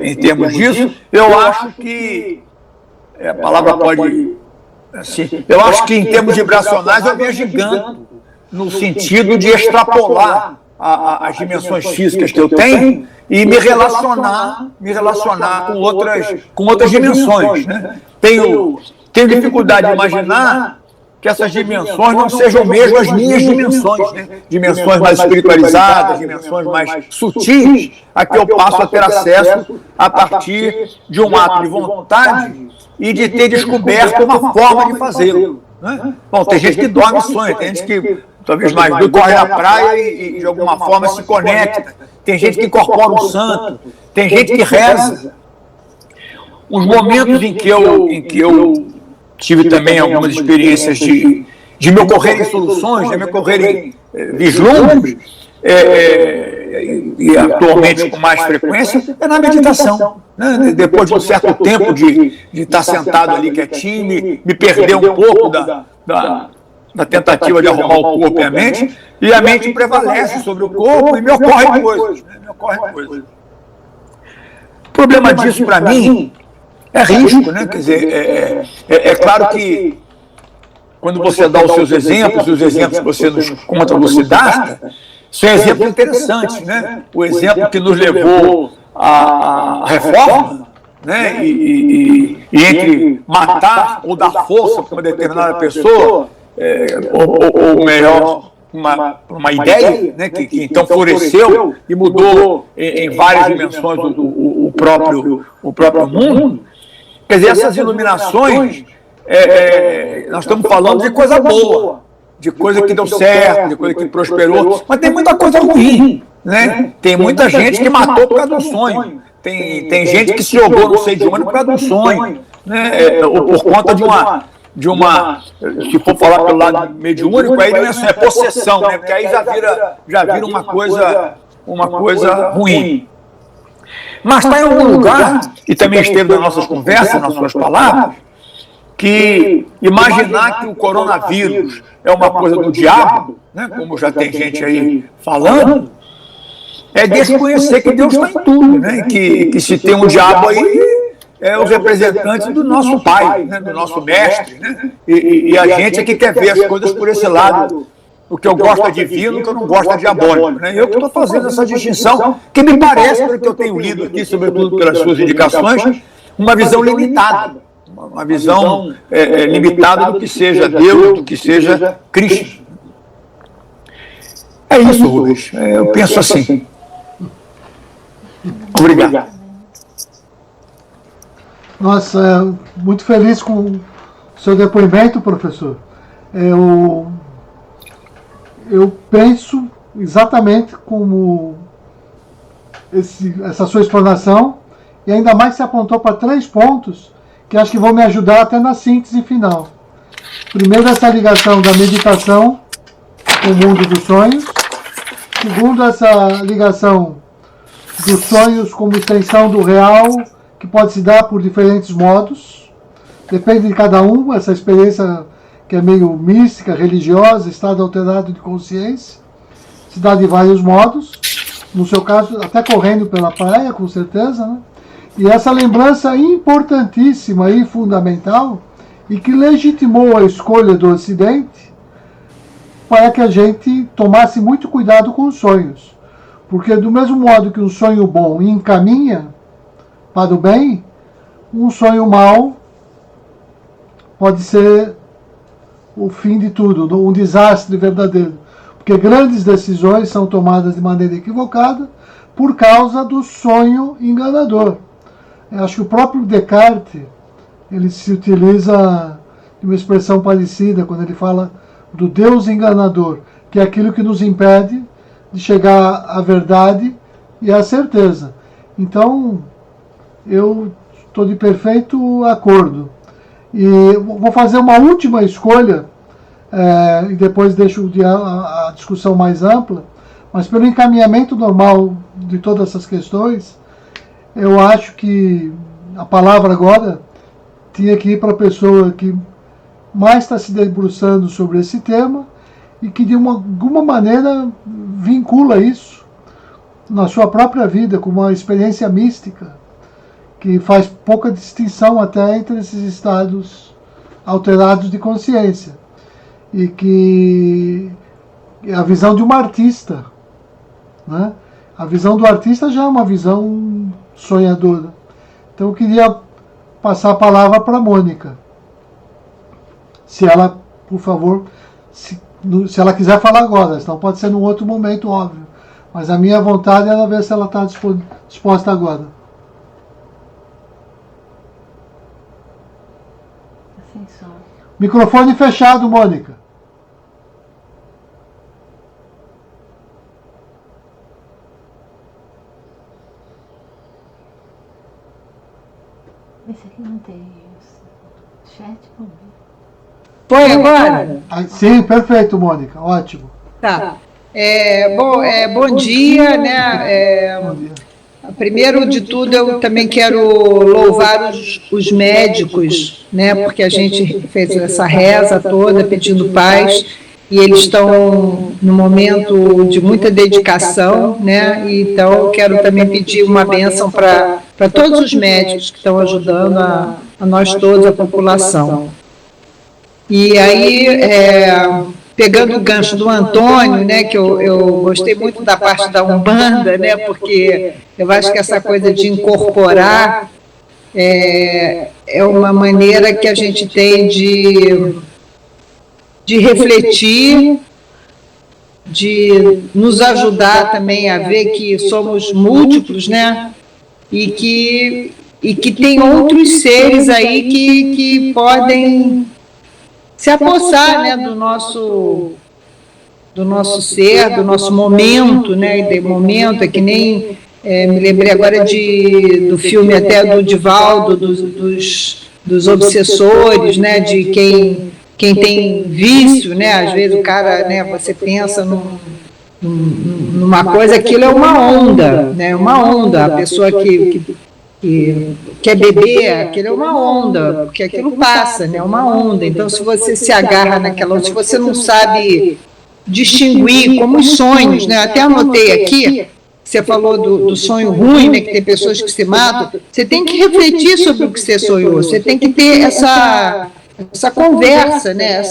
em termos disso, eu acho que, a palavra pode... Assim, eu acho que, em termos vibracionais, eu venho gigando, no sentido de extrapolar as dimensões físicas que eu tenho e me relacionar com outras dimensões. Né? Tenho dificuldade de imaginar que essas dimensões não sejam mesmo as minhas dimensões, né? Dimensões mais espiritualizadas, dimensões mais sutis, a que eu passo a ter acesso a partir de um ato de vontade e de ter descoberto uma forma de fazê-lo. Né? Bom, tem gente que dorme e sonha, tem gente que, talvez mais do corre na praia e de alguma forma se conecta, tem gente que incorpora um santo, tem gente que reza. Os momentos em que eu tive também algumas experiências de me ocorrerem soluções, de me ocorrerem vislumbres, e atualmente com mais frequência, é na meditação. Né? Depois de um certo tempo de estar sentado ali quietinho, me perder um pouco da tentativa de arrumar o corpo e a mente prevalece sobre o corpo e me ocorrem coisas. O problema disso, para mim, é risco, né? Quer dizer, é claro que quando você dá os seus exemplos, os exemplos que você nos conta, você dá, são exemplos interessantes, né? O exemplo que nos levou à reforma, né? E entre matar ou dar força para uma determinada pessoa, ou melhor, uma ideia, né? que então floresceu e mudou em várias dimensões o próprio mundo. Quer dizer, essas iluminações, nós estamos falando de coisa boa, de coisa que deu certo, de coisa que prosperou, mas tem muita coisa ruim, né? Tem muita gente que matou por causa de um sonho, tem gente que se jogou não sei de onde por causa de um sonho, né? Ou por conta de uma, se for falar pelo lado mediúnico, aí não é sonho, é possessão, né? Porque aí já vira uma coisa ruim. Mas está em algum lugar, e também esteve nas nossas conversas, nas suas palavras, que imaginar que o coronavírus é uma coisa do diabo, né, como já tem gente aí falando, é desconhecer que Deus está em tudo, né, que se tem um diabo aí, é o representante do nosso pai, né, do nosso mestre, né, e a gente é que quer ver as coisas por esse lado. O que eu gosto é divino, o que eu não gosto é diabólico. Né? Eu que estou fazendo essa distinção, que me parece, pelo que eu tenho lido aqui, sobretudo pelas suas indicações, uma visão limitada. Uma visão limitada do que seja Deus, do que seja Cristo. É isso, Rubens. Eu penso assim. Obrigado. Nossa, muito feliz com o seu depoimento, professor. Eu penso exatamente como essa sua explanação, e ainda mais se apontou para 3 pontos que acho que vão me ajudar até na síntese final. Primeiro, essa ligação da meditação com o mundo dos sonhos. Segundo, essa ligação dos sonhos como extensão do real, que pode se dar por diferentes modos. Depende de cada um, essa experiência que é meio mística, religiosa, estado alterado de consciência, se dá de vários modos, no seu caso até correndo pela praia, com certeza, né? E essa lembrança importantíssima e fundamental, e que legitimou a escolha do Ocidente, para que a gente tomasse muito cuidado com os sonhos. Porque do mesmo modo que um sonho bom encaminha para o bem, um sonho mau pode ser o fim de tudo, um desastre verdadeiro. Porque grandes decisões são tomadas de maneira equivocada por causa do sonho enganador. Eu acho que o próprio Descartes, ele se utiliza de uma expressão parecida quando ele fala do Deus enganador, que é aquilo que nos impede de chegar à verdade e à certeza. Então, eu estou de perfeito acordo. E vou fazer uma última escolha, e depois deixo a discussão mais ampla, Mas pelo encaminhamento normal de todas essas questões, eu acho que a palavra agora tinha que ir para a pessoa que mais está se debruçando sobre esse tema e que de alguma maneira vincula isso na sua própria vida com uma experiência mística que faz pouca distinção até entre esses estados alterados de consciência e que é a visão de uma artista, né? A visão do artista já é uma visão sonhadora. Então eu queria passar a palavra para a Mônica. Se ela, por favor, se ela quiser falar agora, senão pode ser num outro momento, óbvio. Mas a minha vontade é ela ver se ela está disposta agora. Sem som. Microfone fechado, Mônica. Esse aqui não tem chat, vamos ver. Põe agora? Sim, perfeito, Mônica. Ótimo. Tá. Bom dia, né? Bom dia. Primeiro de tudo, eu também quero louvar os médicos, né? Porque a gente fez essa reza toda pedindo paz e eles estão num momento de muita dedicação, né? Então, eu quero também pedir uma bênção para todos os médicos que estão ajudando a nós todos, a população. E aí, pegando o gancho do Antônio, né, que eu gostei muito da parte da Umbanda, né, porque eu acho que essa coisa de incorporar é uma maneira que a gente tem de refletir, de nos ajudar também a ver que somos múltiplos, né, e que tem outros seres aí que podem se apossar, né, do nosso ser, do nosso momento, né, e de momento, é que nem, me lembrei agora do filme até do Divaldo, dos obsessores, né, de quem tem vício, né, às vezes o cara, né, você pensa numa coisa, aquilo é uma onda, né, uma onda, a pessoa que quer beber, aquilo é uma onda, porque aquilo passa, né? Uma onda. Então, se você se agarra naquela onda, se você não sabe distinguir como os sonhos, né? Até anotei aqui, você falou do sonho ruim, né? Que tem pessoas que se matam. Você tem que refletir sobre o que você sonhou. Você tem que ter essa conversa, né?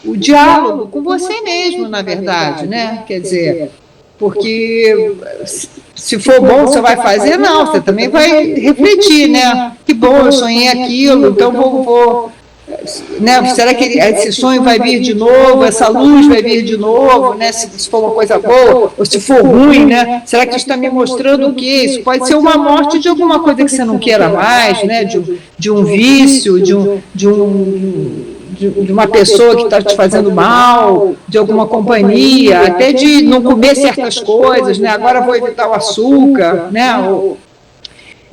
O diálogo com você mesmo, na verdade, né? Quer dizer, porque se for bom, você vai fazer? Não, você também vai refletir, né? Que bom, eu sonhei aquilo, então vou né? Será que esse sonho vai vir de novo, essa luz vai vir de novo, né? Se for uma coisa boa, ou se for ruim, né? Será que isso está me mostrando o quê? Isso pode ser uma morte de alguma coisa que você não queira mais, né? De um vício, de uma pessoa que está te fazendo mal, de alguma companhia, até de não comer certas coisas, né? Agora vou evitar o açúcar, né?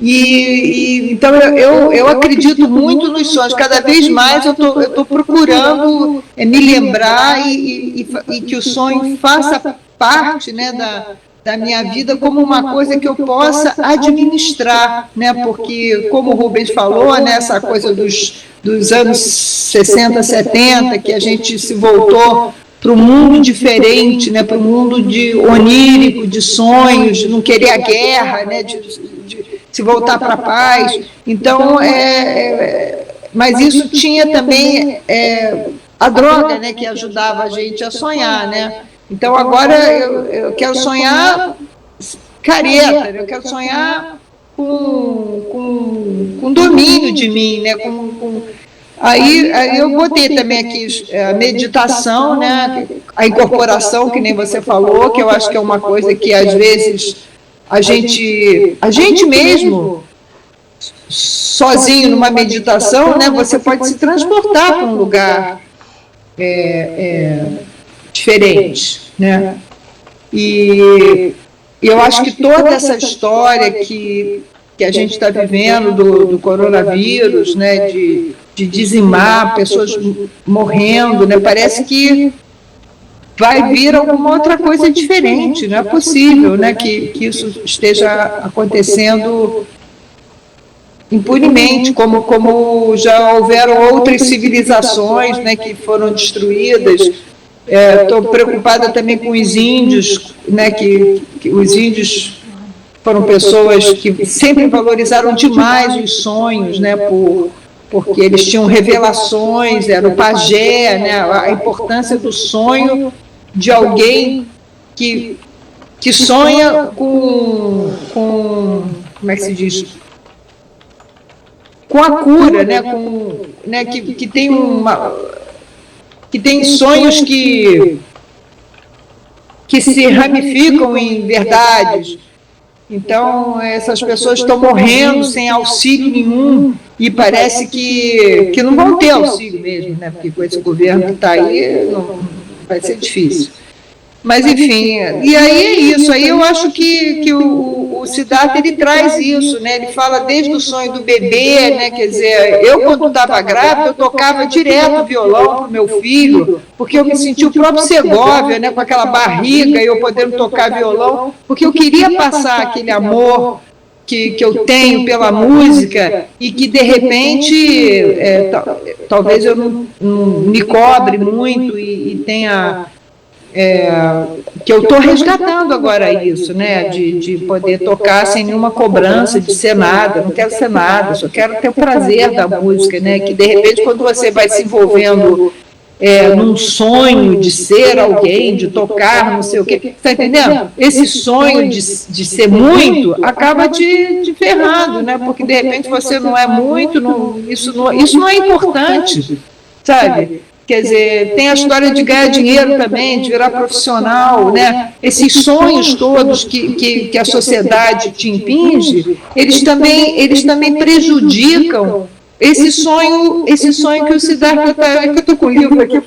Então eu acredito muito nos sonhos. Cada vez mais eu estou procurando me lembrar e que o sonho faça parte, né, da minha vida como uma coisa que eu possa administrar, né? Porque, como o Rubens falou, né, essa coisa dos anos 60, 70, que a gente se voltou para um mundo diferente, né, para um mundo onírico, de sonhos, de não querer a guerra, né, de se voltar para a paz. Então, mas isso tinha também a droga, né, que ajudava a gente a sonhar, né? Então, agora eu quero sonhar careta, eu quero sonhar com domínio de mim, né? Aí eu botei também aqui a meditação, né? A incorporação, que nem você falou, que eu acho que é uma coisa que às vezes a gente mesmo, sozinho numa meditação, né? Você pode se transportar para um lugar diferente, né? E eu acho que toda essa história que a gente está vivendo do coronavírus, né, de dizimar, pessoas morrendo, né, parece que vai vir alguma outra coisa diferente. Não é possível, né, que isso esteja acontecendo impunemente, como já houveram outras civilizações, né, que foram destruídas. Estou preocupada também com os índios, né, que os índios foram pessoas que sempre valorizaram demais os sonhos, né, porque eles tinham revelações, era o pajé, né, a importância do sonho de alguém que sonha com como é que se diz? Com a cura, né, que tem sonhos que se ramificam em verdades. Então, essas pessoas estão morrendo sem auxílio nenhum e parece que não vão ter auxílio mesmo, né? Porque com esse governo que está aí, vai ser difícil. Mas, enfim, e aí é isso. Aí eu acho que o Siddhartha, ele traz isso, né? Ele fala desde o sonho do bebê, né? Quer dizer, eu, quando estava grávida, eu tocava direto violão para o meu filho, porque eu me sentia o próprio Segovia, né? Com aquela barriga e eu podendo tocar violão, porque eu queria passar aquele amor que eu tenho pela música e que, de repente, talvez eu não me cobre muito e tenha... que eu estou resgatando agora isso, né, de poder tocar sem nenhuma cobrança de ser nada, não quero ser nada, só quero ter o prazer da música, né, que de repente quando você vai se envolvendo num sonho de ser alguém, de tocar, não sei o quê, está entendendo? Esse sonho de ser muito acaba te ferrando, né, porque de repente você não é muito, isso não é importante, sabe? Quer dizer, tem a história de ganhar dinheiro também, de virar profissional, né? Esses sonhos todos que a sociedade te impinge, eles também prejudicam esse sonho que o Siddhartha está... que eu estou com o livro aqui,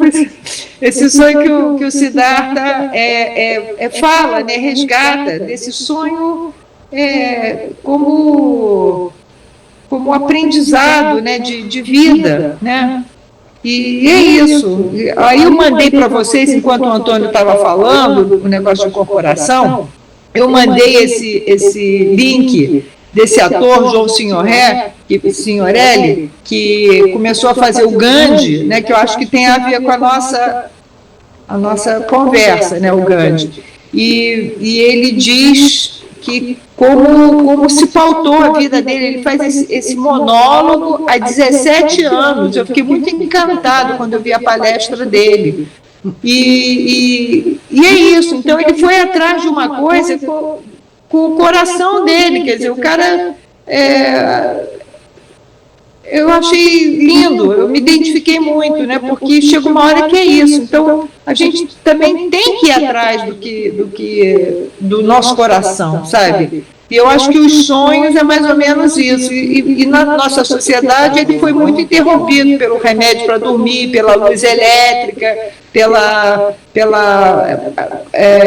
esse sonho que o Siddhartha fala, né? Resgata desse sonho como aprendizado, né? de vida, né? E é isso. Aí eu mandei para vocês, enquanto o Antônio estava falando, o negócio de corporação, eu mandei esse link desse ator, João Signorelli, que começou a fazer o Gandhi, né, que eu acho que tem a ver com a nossa conversa, né, o Gandhi. E ele diz que como se pautou a vida dele, ele faz esse monólogo há 17 anos. Eu fiquei muito encantado quando eu vi a palestra dele. E é isso. Então, ele foi atrás de uma coisa com o coração dele. Quer dizer, o cara... eu achei lindo, eu me identifiquei muito, né? Porque chega uma hora que é isso. Então, a gente também tem que ir atrás do nosso coração, sabe? E eu acho que os sonhos é mais ou menos isso. E na nossa sociedade ele foi muito interrompido pelo remédio para dormir, pela luz elétrica, pela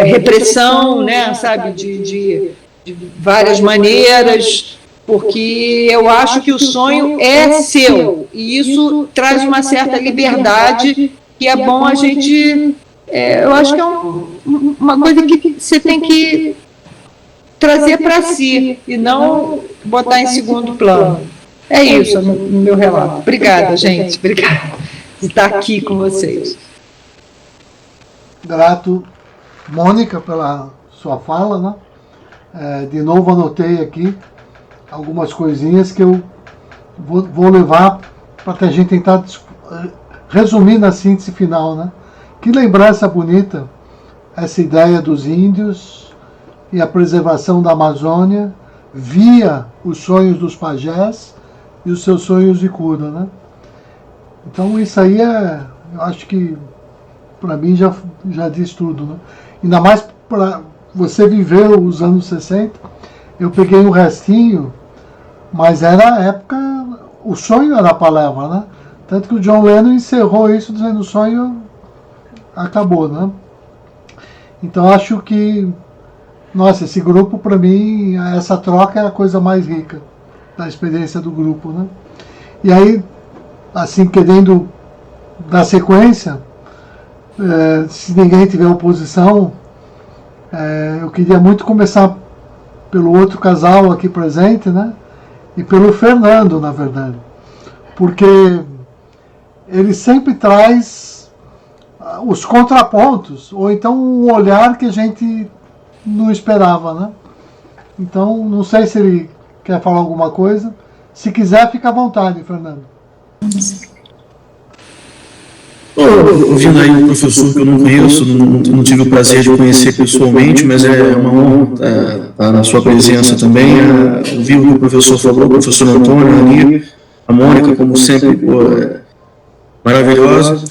repressão, né? Sabe? De várias maneiras. Porque eu acho que o sonho é seu, e isso traz uma certa liberdade, que é bom a gente... eu acho que é uma coisa que você tem que trazer para si, e não botar em segundo plano. É isso no meu relato. Obrigada, gente. Obrigada de estar aqui com vocês. Grato, Mônica, pela sua fala, né? De novo anotei aqui algumas coisinhas que eu vou levar para a gente tentar resumir na síntese final, né? Que lembrança bonita essa ideia dos índios e a preservação da Amazônia via os sonhos dos pajés e os seus sonhos de cura, né? Então isso aí eu acho que para mim já diz tudo, né? Ainda mais para você viveu os anos 60, eu peguei um restinho, mas era a época, o sonho era a palavra, né? Tanto que o John Lennon encerrou isso dizendo o sonho acabou, né? Então acho que, nossa, esse grupo para mim, essa troca é a coisa mais rica da experiência do grupo, né? E aí, assim, querendo dar sequência, se ninguém tiver oposição, eu queria muito começar pelo outro casal aqui presente, né? E pelo Fernando, na verdade. Porque ele sempre traz os contrapontos, ou então um olhar que a gente não esperava, né? Então, não sei se ele quer falar alguma coisa. Se quiser, fica à vontade, Fernando. Ouvindo aí um professor que eu não conheço, não tive o prazer de conhecer pessoalmente, mas é uma honra estar na sua presença também. Ouvir o que o professor falou, o professor Antônio, a Ani, a Mônica, como sempre, maravilhosa.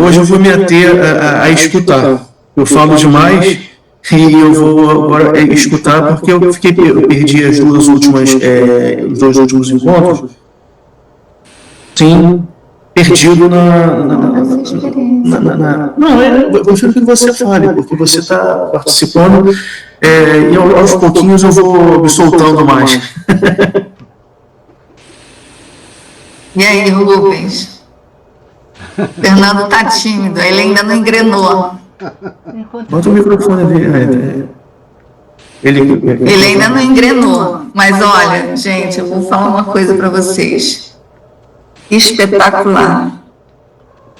Hoje eu vou me ater a escutar. Eu falo demais e eu vou agora escutar, porque eu perdi os dois últimos encontros. Sim. Perdido Não, eu prefiro que você fale, porque você está participando e aos pouquinhos eu vou me soltando mais. E aí, Rubens? Fernando tá tímido, ele ainda não engrenou. Bota o microfone ali. Ele ainda não engrenou, mas olha, gente, eu vou falar uma coisa para vocês. Espetacular.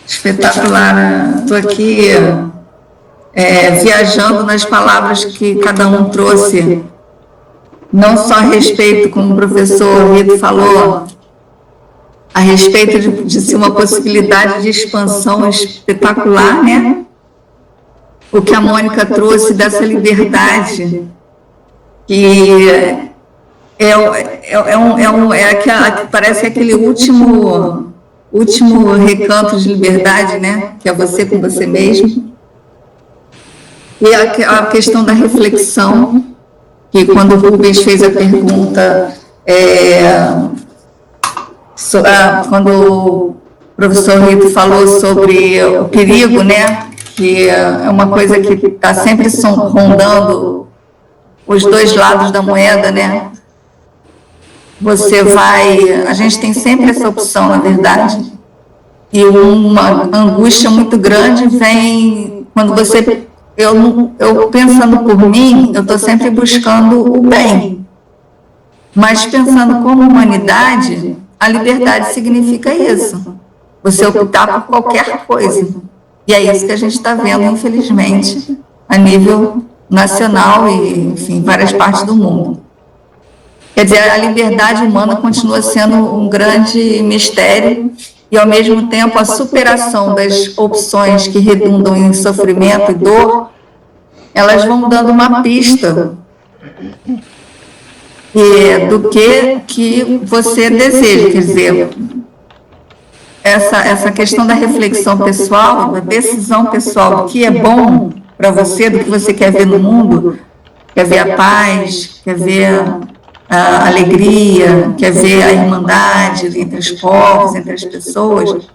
Estou aqui viajando nas palavras que cada um trouxe, não só a respeito, como o professor Rito falou, a respeito de ser uma possibilidade de expansão espetacular, né? O que a Mônica trouxe dessa liberdade, que parece aquele último recanto de liberdade, né? Que é você com você mesmo. E a questão da reflexão, que quando o Rubens fez a pergunta, quando o professor Rito falou sobre o perigo, né? Que é uma coisa que está sempre rondando os dois lados da moeda, né? A gente tem sempre essa opção, na verdade, e uma angústia muito grande vem quando eu pensando por mim, eu estou sempre buscando o bem, mas pensando como humanidade, a liberdade significa isso, você optar por qualquer coisa, e é isso que a gente está vendo, infelizmente, a nível nacional e, enfim, em várias partes do mundo. Quer dizer, a liberdade humana continua sendo um grande mistério e, ao mesmo tempo, a superação das opções que redundam em sofrimento e dor, elas vão dando uma pista do que você deseja. Quer dizer, essa questão da reflexão pessoal, da decisão pessoal do que é bom para você, do que você quer ver no mundo, quer ver a paz, quer ver a alegria, quer ver a irmandade entre os povos, entre as pessoas,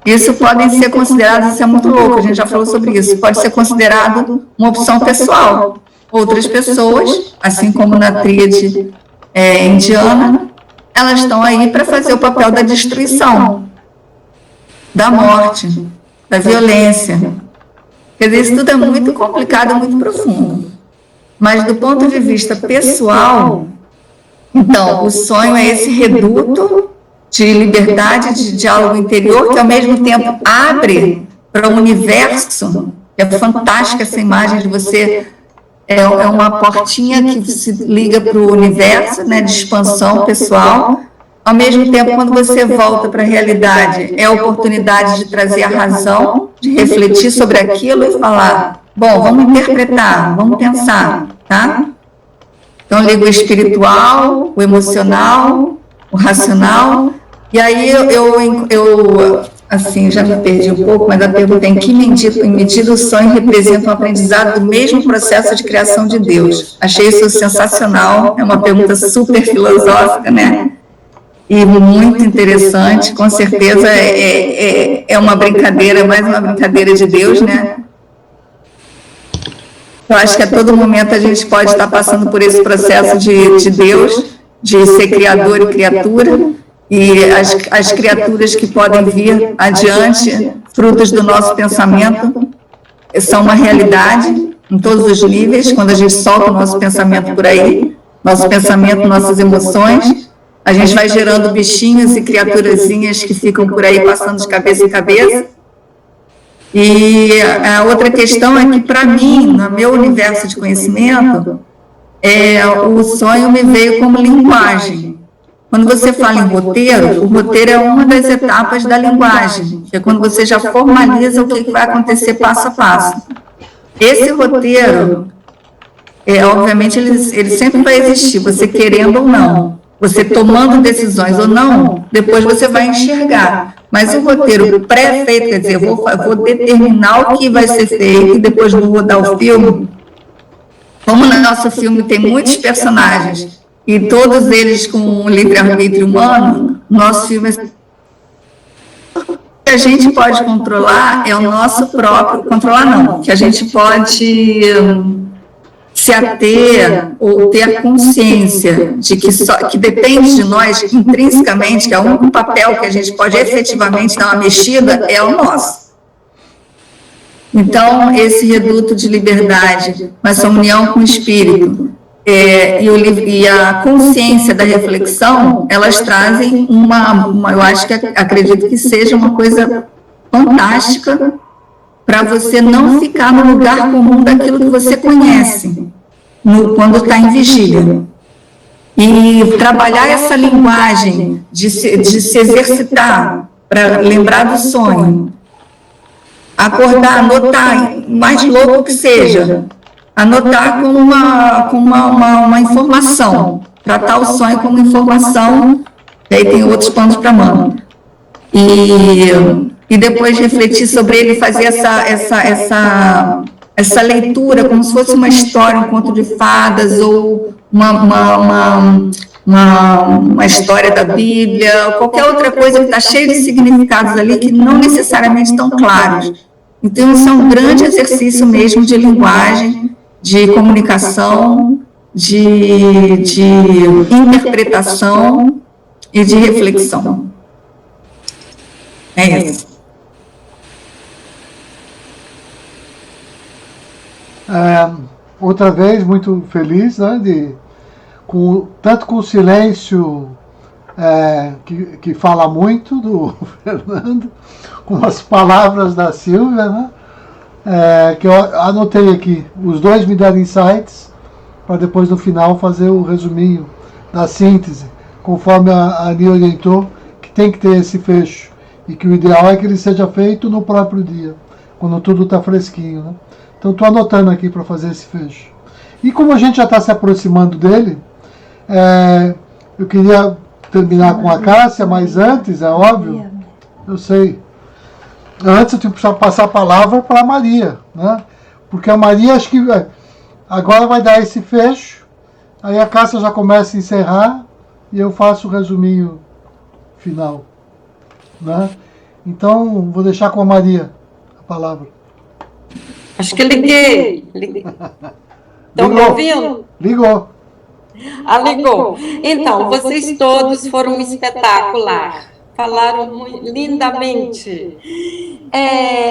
isso pode ser considerado, isso é muito louco, a gente já falou sobre isso, pode ser considerado uma opção pessoal. Outras pessoas, assim como na tríade indiana, elas estão aí para fazer o papel da destruição, da morte, da violência. Quer dizer, isso tudo é muito complicado, muito profundo. Mas do ponto de vista pessoal, então, o sonho é esse reduto de liberdade, de diálogo interior, que ao mesmo tempo abre para o universo. É fantástica essa imagem de você, é uma portinha que se liga para o universo, né, de expansão pessoal. Ao mesmo tempo, quando você volta para a realidade, é a oportunidade de trazer a razão, de refletir sobre aquilo e falar, bom, vamos interpretar, vamos pensar, tá? Então, liga o espiritual, o emocional, o racional, e aí eu assim, já me perdi um pouco, mas a pergunta é: em que medida o sonho representa um aprendizado do mesmo processo de criação de Deus? Achei isso sensacional, é uma pergunta super filosófica, né? E muito interessante, com certeza é uma brincadeira, mais uma brincadeira de Deus, né? Eu acho que a todo momento a gente pode estar passando por esse processo de Deus, de ser criador e criatura, e as criaturas que podem vir adiante frutos do nosso pensamento, são uma realidade em todos os níveis, quando a gente solta o nosso pensamento por aí, nosso pensamento, nossas emoções, a gente vai gerando bichinhos e criaturazinhas que ficam por aí passando de cabeça em cabeça. E a outra questão é que, para mim, no meu universo de conhecimento, o sonho me veio como linguagem. Quando você fala em roteiro, o roteiro é uma das etapas da linguagem, que é quando você já formaliza o que vai acontecer passo a passo. Esse roteiro, obviamente, ele sempre vai existir, você querendo ou não. Você tomando decisões ou não, depois você vai enxergar. Mas o roteiro pré-feito, quer dizer, eu vou determinar o que vai ser feito e depois vou rodar o filme. Como no nosso filme tem muitos personagens e todos eles com um livre-arbítrio humano, nosso filme o que a gente pode controlar é o nosso próprio... Controlar não, que a gente pode se ater ou ter a consciência de que depende de nós intrinsecamente, que é o único papel que a gente pode efetivamente dar uma mexida, é o nosso. Então, esse reduto de liberdade, essa união com o espírito e a consciência da reflexão, elas trazem eu acho que acredito que seja uma coisa fantástica para você não ficar no lugar comum daquilo que você conhece, quando está em vigília. E trabalhar essa linguagem de se exercitar para lembrar do sonho, acordar, anotar, mais louco que seja, anotar como uma informação, tratar o sonho como informação, e aí tem outros planos para a mão. E depois refletir sobre ele, fazer essa leitura como se fosse uma história, um conto de fadas ou uma história da Bíblia, ou qualquer outra coisa que está cheia de significados ali que não necessariamente estão claros. Então, isso é um grande exercício mesmo de linguagem, de comunicação, de interpretação e de reflexão. É isso. Outra vez, muito feliz, né, tanto com o silêncio que fala muito do Fernando, com as palavras da Silvia, né, que eu anotei aqui. Os dois me deram insights para depois no final fazer o resuminho da síntese, conforme a Ani orientou, que tem que ter esse fecho e que o ideal é que ele seja feito no próprio dia, quando tudo está fresquinho, né? Então estou anotando aqui para fazer esse fecho. E como a gente já está se aproximando dele, eu queria terminar com a Cássia, mas antes, é óbvio, eu sei, antes eu tenho que passar a palavra para a Maria, né? Porque a Maria acho que agora vai dar esse fecho, aí a Cássia já começa a encerrar e eu faço o resuminho final, né? Então vou deixar com a Maria a palavra. Acho que liguei. Estão me ouvindo? Ligou. Ligou. Então, vocês todos foram espetaculares. Falaram lindamente.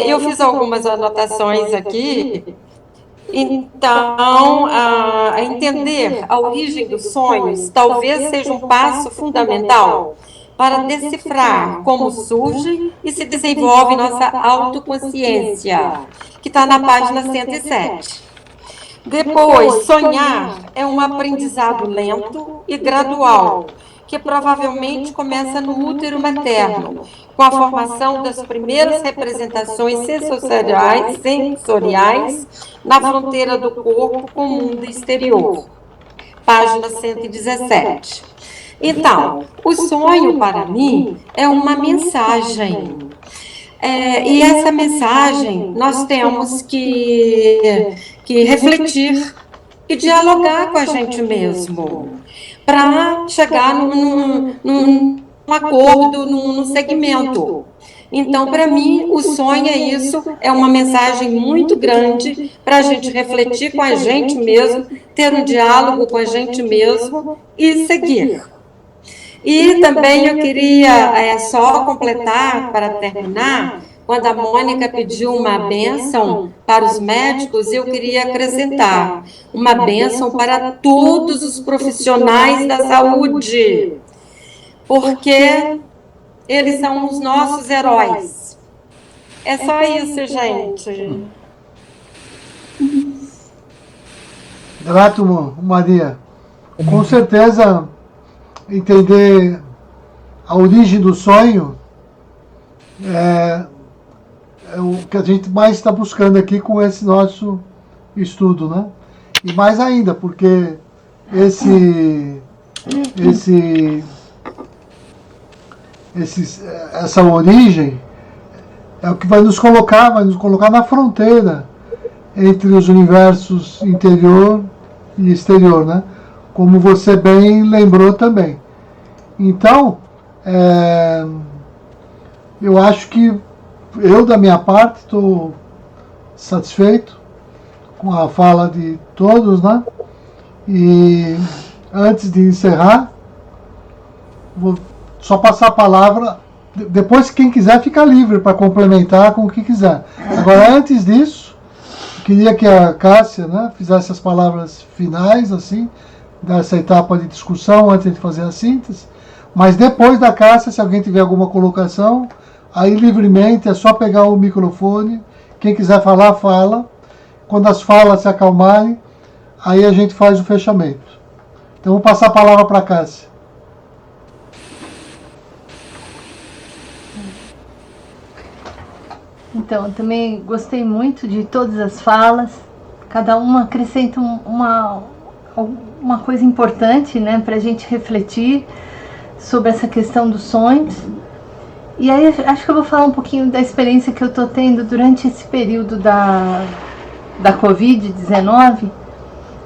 Eu fiz algumas anotações aqui. Então, entender a origem dos sonhos talvez seja um passo fundamental para decifrar como surge e se desenvolve nossa autoconsciência, que está na página 107. Depois, sonhar é um aprendizado lento e gradual, que provavelmente começa no útero materno, com a formação das primeiras representações sensoriais na fronteira do corpo com o mundo exterior. Página 117. Então, o sonho, para mim, é uma mensagem. E essa mensagem nós temos que refletir e dialogar com a gente mesmo, para chegar num acordo, num segmento. Então, para mim, o sonho é isso, é uma mensagem muito grande para a gente refletir com a gente mesmo, ter um diálogo com a gente mesmo e seguir. E também eu queria só completar, para terminar, quando a Mônica pediu uma bênção para os médicos, eu queria acrescentar uma bênção para todos os profissionais da saúde, porque eles são os nossos heróis. É só isso, gente. Grato, Maria. Com certeza, entender a origem do sonho é o que a gente mais está buscando aqui com esse nosso estudo, né? E mais ainda, porque essa origem é o que vai nos colocar na fronteira entre os universos interior e exterior, né? Como você bem lembrou também. Então, eu acho que eu, da minha parte, estou satisfeito com a fala de todos, né? E antes de encerrar, vou só passar a palavra. Depois, quem quiser, fica livre para complementar com o que quiser. Agora, antes disso, eu queria que a Cássia, né, fizesse as palavras finais, assim, dessa etapa de discussão, antes de fazer a síntese. Mas depois da Cássia, se alguém tiver alguma colocação, aí livremente é só pegar o microfone. Quem quiser falar, fala. Quando as falas se acalmarem, aí a gente faz o fechamento. Então, vou passar a palavra para a Cássia. Então, eu também gostei muito de todas as falas. Cada uma acrescenta uma coisa importante, né, para a gente refletir sobre essa questão dos sonhos. E aí, acho que eu vou falar um pouquinho da experiência que eu estou tendo durante esse período da Covid-19,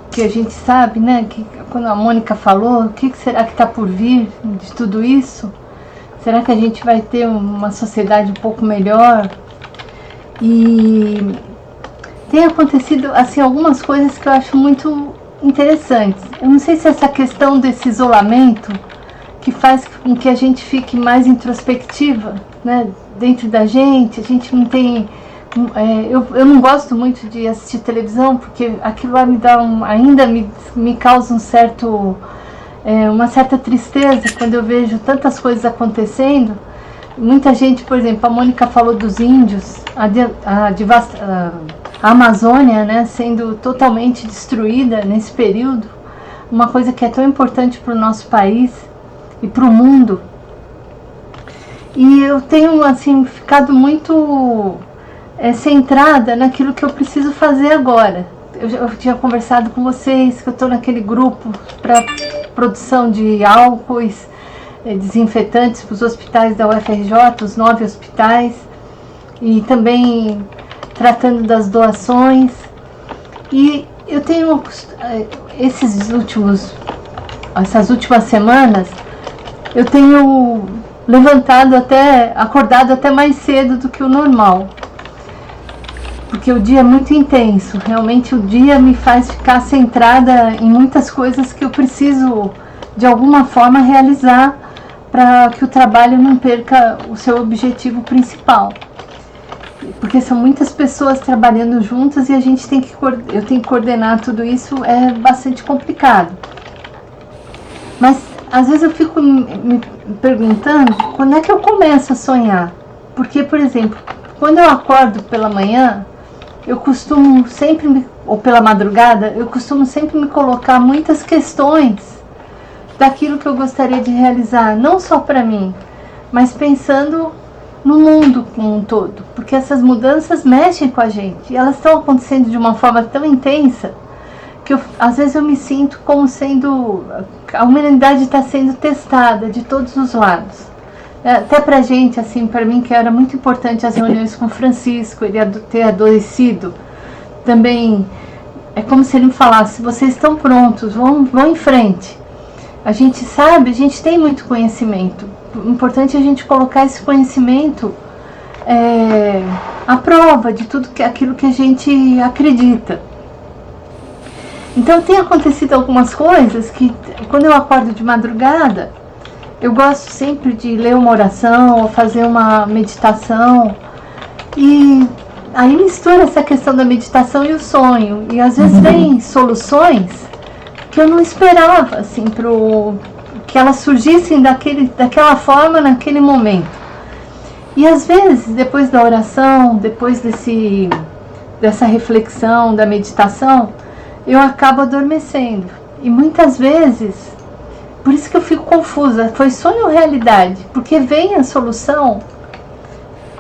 que a gente sabe, né, que quando a Mônica falou, o que será que está por vir de tudo isso? Será que a gente vai ter uma sociedade um pouco melhor? E tem acontecido assim algumas coisas que eu acho muito interessantes. Eu não sei se essa questão desse isolamento que faz com que a gente fique mais introspectiva, né, dentro da gente. A gente não tem... eu não gosto muito de assistir televisão, porque aquilo lá ainda me causa uma certa tristeza quando eu vejo tantas coisas acontecendo. Muita gente, por exemplo, a Mônica falou dos índios, a Amazônia, né, sendo totalmente destruída nesse período, uma coisa que é tão importante para o nosso país e para o mundo. E eu tenho assim ficado muito centrada naquilo que eu preciso fazer agora. Eu tinha conversado com vocês que eu estou naquele grupo para produção de álcoois, desinfetantes para os hospitais da UFRJ, os 9 hospitais, e também tratando das doações. E eu tenho essas últimas semanas, eu tenho acordado até mais cedo do que o normal, porque o dia é muito intenso. Realmente o dia me faz ficar centrada em muitas coisas que eu preciso de alguma forma realizar para que o trabalho não perca o seu objetivo principal. Porque são muitas pessoas trabalhando juntas e eu tenho que coordenar tudo isso, é bastante complicado. Mas às vezes eu fico me perguntando quando é que eu começo a sonhar. Porque, por exemplo, quando eu acordo pela manhã, eu costumo sempre, ou pela madrugada, eu costumo sempre me colocar muitas questões daquilo que eu gostaria de realizar, não só para mim, mas pensando no mundo como um todo, porque essas mudanças mexem com a gente e elas estão acontecendo de uma forma tão intensa que às vezes eu me sinto como sendo a humanidade está sendo testada de todos os lados. Até pra gente, assim, para mim que era muito importante as reuniões com o Francisco, ele ter adoecido, também é como se ele me falasse: vocês estão prontos, vão em frente. A gente sabe, a gente tem muito conhecimento. O importante é a gente colocar esse conhecimento à prova de aquilo que a gente acredita. Então tem acontecido algumas coisas que, quando eu acordo de madrugada, eu gosto sempre de ler uma oração ou fazer uma meditação. E aí mistura essa questão da meditação e o sonho. E às vezes vem soluções que eu não esperava, assim, que elas surgissem daquela forma, naquele momento. E às vezes, depois da oração, depois dessa reflexão, da meditação, eu acabo adormecendo. E muitas vezes, por isso que eu fico confusa, foi sonho ou realidade? Porque vem a solução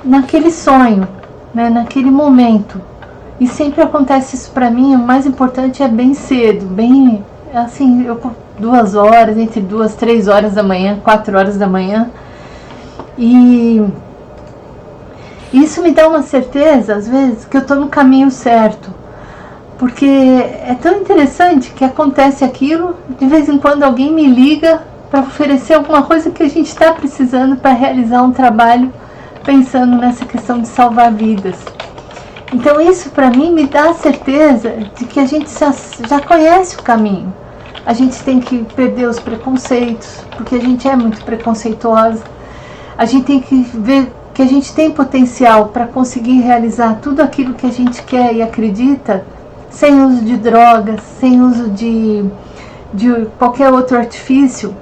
naquele sonho, né, naquele momento. E sempre acontece isso para mim. O mais importante é bem cedo, bem assim, 2 horas, entre 2, 3 horas da manhã, 4 horas da manhã. E isso me dá uma certeza, às vezes, que eu estou no caminho certo. Porque é tão interessante que acontece aquilo, de vez em quando alguém me liga para oferecer alguma coisa que a gente está precisando para realizar um trabalho pensando nessa questão de salvar vidas. Então isso para mim me dá a certeza de que a gente já conhece o caminho. A gente tem que perder os preconceitos, porque a gente é muito preconceituosa. A gente tem que ver que a gente tem potencial para conseguir realizar tudo aquilo que a gente quer e acredita, sem uso de drogas, sem uso de qualquer outro artifício.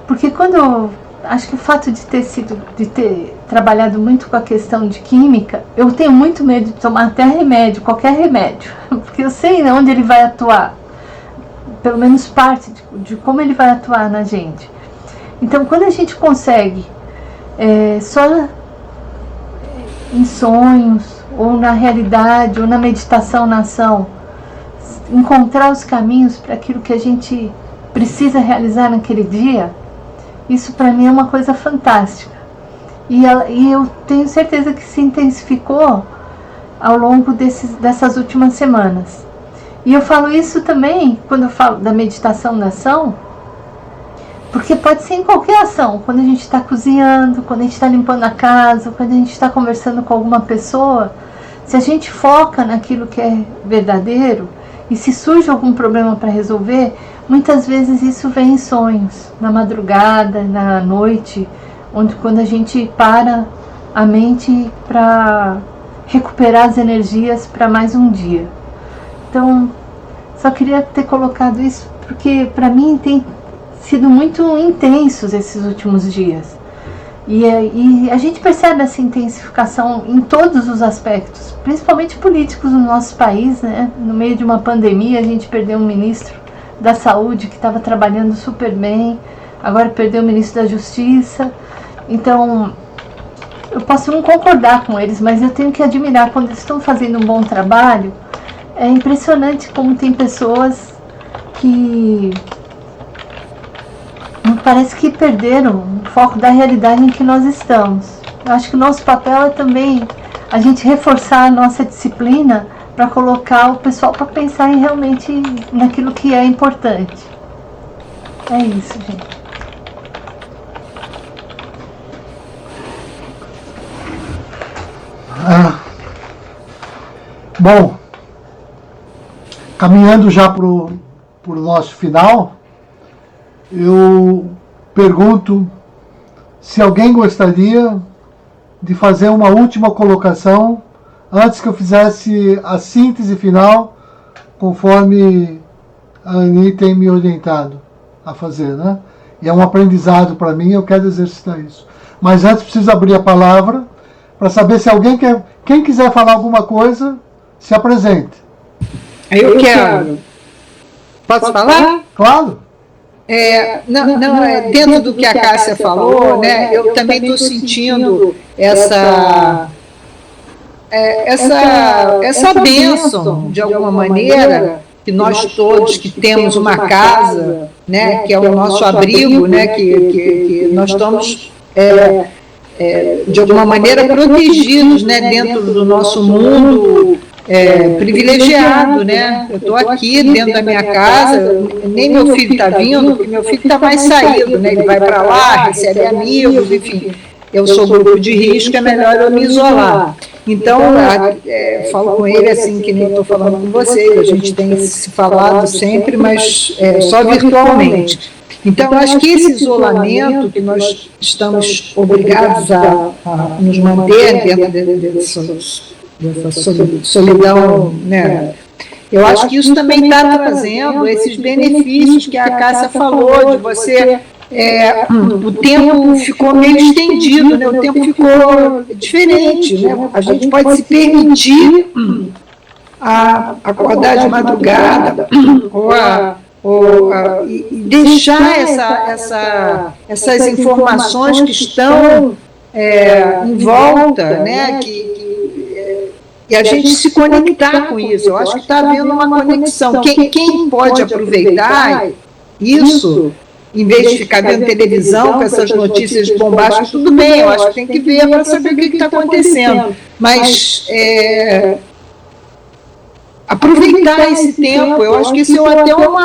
Porque acho que o fato de ter trabalhado muito com a questão de química, eu tenho muito medo de tomar até remédio, qualquer remédio, porque eu sei onde ele vai atuar, pelo menos parte de como ele vai atuar na gente. Então, quando a gente consegue só em sonhos, ou na realidade, ou na meditação, na ação, encontrar os caminhos para aquilo que a gente precisa realizar naquele dia, isso para mim é uma coisa fantástica. E eu tenho certeza que se intensificou ao longo dessas últimas semanas. E eu falo isso também quando eu falo da meditação da ação, porque pode ser em qualquer ação, quando a gente está cozinhando, quando a gente está limpando a casa, quando a gente está conversando com alguma pessoa. Se a gente foca naquilo que é verdadeiro, e se surge algum problema para resolver, muitas vezes isso vem em sonhos, na madrugada, na noite, quando a gente para a mente para recuperar as energias para mais um dia. Então, só queria ter colocado isso, porque para mim tem sido muito intensos esses últimos dias. E a gente percebe essa intensificação em todos os aspectos, principalmente políticos no nosso país, né? No meio de uma pandemia, a gente perdeu um ministro da Saúde que estava trabalhando super bem, agora perdeu o ministro da Justiça. Então, eu posso não concordar com eles, mas eu tenho que admirar quando eles estão fazendo um bom trabalho. É impressionante como tem pessoas que parece que perderam o foco da realidade em que nós estamos. Eu acho que o nosso papel é também a gente reforçar a nossa disciplina para colocar o pessoal para pensar realmente naquilo que é importante. É isso, gente. Bom, caminhando já para o nosso final, eu pergunto se alguém gostaria de fazer uma última colocação antes que eu fizesse a síntese final, conforme a Ani tem me orientado a fazer, né? E é um aprendizado para mim, eu quero exercitar isso. Mas antes preciso abrir a palavra para saber se alguém quem quiser falar alguma coisa, se apresente. Eu quero. Posso falar? Claro. Dentro do que a Cássia falou, né, eu também estou sentindo essa bênção, de alguma maneira, que nós todos que temos uma casa, né, que é o nosso abrigo, né, que nós estamos, de alguma maneira, protegidos, né, dentro do nosso mundo privilegiado, né? Eu estou aqui dentro da minha casa, nem meu filho está vindo, porque meu filho está mais saído, né? Ele vai para lá, recebe amigos, enfim. Eu sou grupo de risco, é melhor eu me isolar. Então, falo com ele assim, que nem estou falando com vocês, a gente tem se falado sempre, mas só virtualmente. Então, acho que esse isolamento que nós estamos obrigados a nos manter dentro dessa solidão, né? Eu acho que isso também está trazendo esses benefícios que a Cássia falou, de você... o tempo ficou meio estendido, né? O tempo ficou diferente, né? A gente pode se permitir acordar de madrugada e deixar essas informações que estão em volta, né? E a gente se conectar com isso. Eu acho que está havendo uma conexão. Quem pode aproveitar isso, em vez de ficar vendo televisão com essas notícias bombásticas, tudo bem, eu acho que tem que ver para saber o que está acontecendo. Mas aproveitar esse tempo, eu acho que isso é até um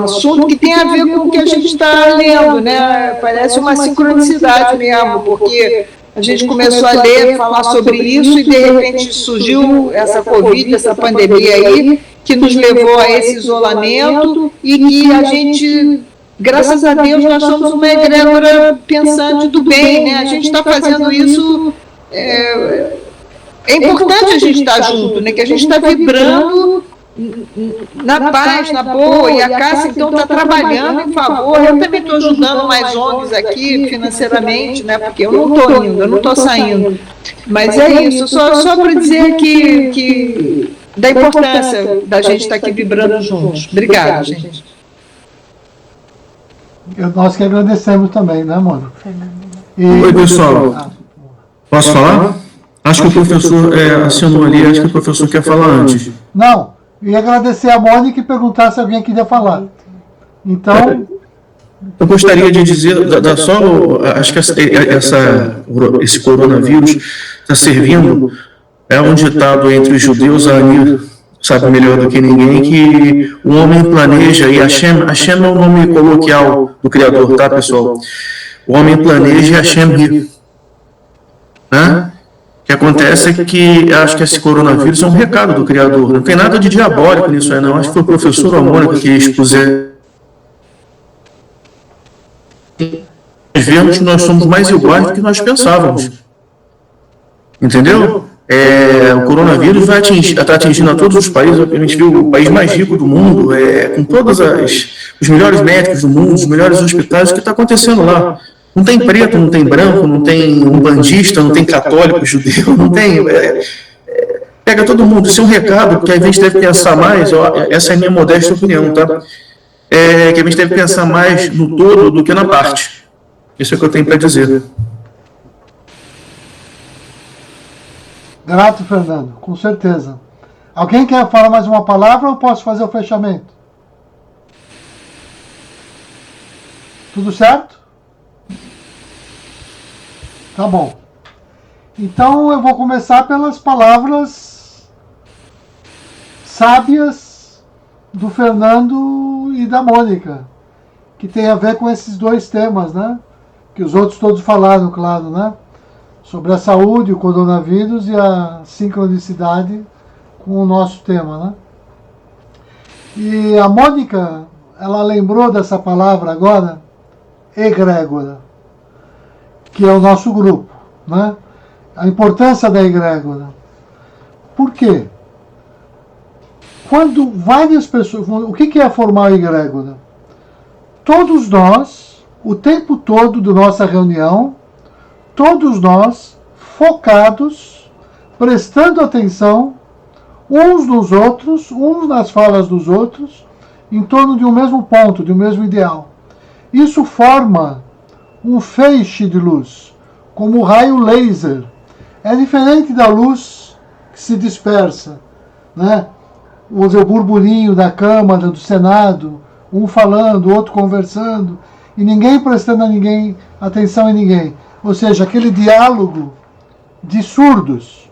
assunto que tem a ver com o que a gente está lendo, né? Parece uma sincronicidade mesmo, porque a gente começou a ler, falar sobre isso e de repente surgiu essa Covid, essa pandemia aí, que nos levou a esse isolamento e que a gente, graças a Deus, nós somos uma egrégora pensante do bem, né? A gente está fazendo isso... É importante a gente estar junto, né? Que a gente está vibrando na paz, na boa, e a Cássia, então, está trabalhando em favor. Eu também estou ajudando mais ONGs aqui financeiramente, né? Porque eu não estou indo, eu não estou saindo. Mas é isso, só para dizer que da importância da gente estar aqui vibrando juntos. Obrigada, gente. Nós que agradecemos também, né, Mônica? Oi, pessoal. Posso falar? Acho que o professor acionou ali, acho que o professor quer falar antes. Não, eu ia agradecer a Mônica e perguntar se alguém queria falar. Então... Eu gostaria de dizer, acho que esse coronavírus está servindo, um ditado entre os judeus, a Ani sabe melhor do que ninguém, que o homem planeja, e Hashem é o nome coloquial do Criador, tá, pessoal? O homem planeja e Hashem ri. Né? O que acontece é que acho que esse coronavírus é um recado do Criador. Não tem nada de diabólico nisso aí, não. Acho que foi o professor Mônica que expuser. Nós vemos que nós somos mais iguais do que nós pensávamos. Entendeu? O coronavírus está atingindo a todos os países. A gente viu o país mais rico do mundo, com todos os melhores médicos do mundo, os melhores hospitais. O que está acontecendo lá? Não tem preto, não tem branco, não tem umbandista, não tem católico, judeu, não tem... pega todo mundo. Isso é um recado, porque a gente deve pensar mais, essa é a minha modesta opinião, tá? Que a gente deve pensar mais no todo do que na parte. Isso é o que eu tenho para dizer. Grato, Fernando, com certeza. Alguém quer falar mais uma palavra ou posso fazer o fechamento? Tudo certo? Tá bom. Então eu vou começar pelas palavras sábias do Fernando e da Mônica, que tem a ver com esses dois temas, né? Que os outros todos falaram, claro, né? Sobre a saúde, o coronavírus e a sincronicidade com o nosso tema, né? E a Mônica, ela lembrou dessa palavra agora, egrégora, que é o nosso grupo, né? A importância da egrégora. Por quê? Quando várias pessoas... O que é formar a egrégora? Todos nós, o tempo todo da nossa reunião, todos nós focados, prestando atenção uns nos outros, uns nas falas dos outros, em torno de um mesmo ponto, de um mesmo ideal. Isso forma um feixe de luz, como o raio laser. É diferente da luz que se dispersa, né? O burburinho da Câmara, do Senado, um falando, o outro conversando, e ninguém prestando atenção em ninguém. Ou seja, aquele diálogo de surdos.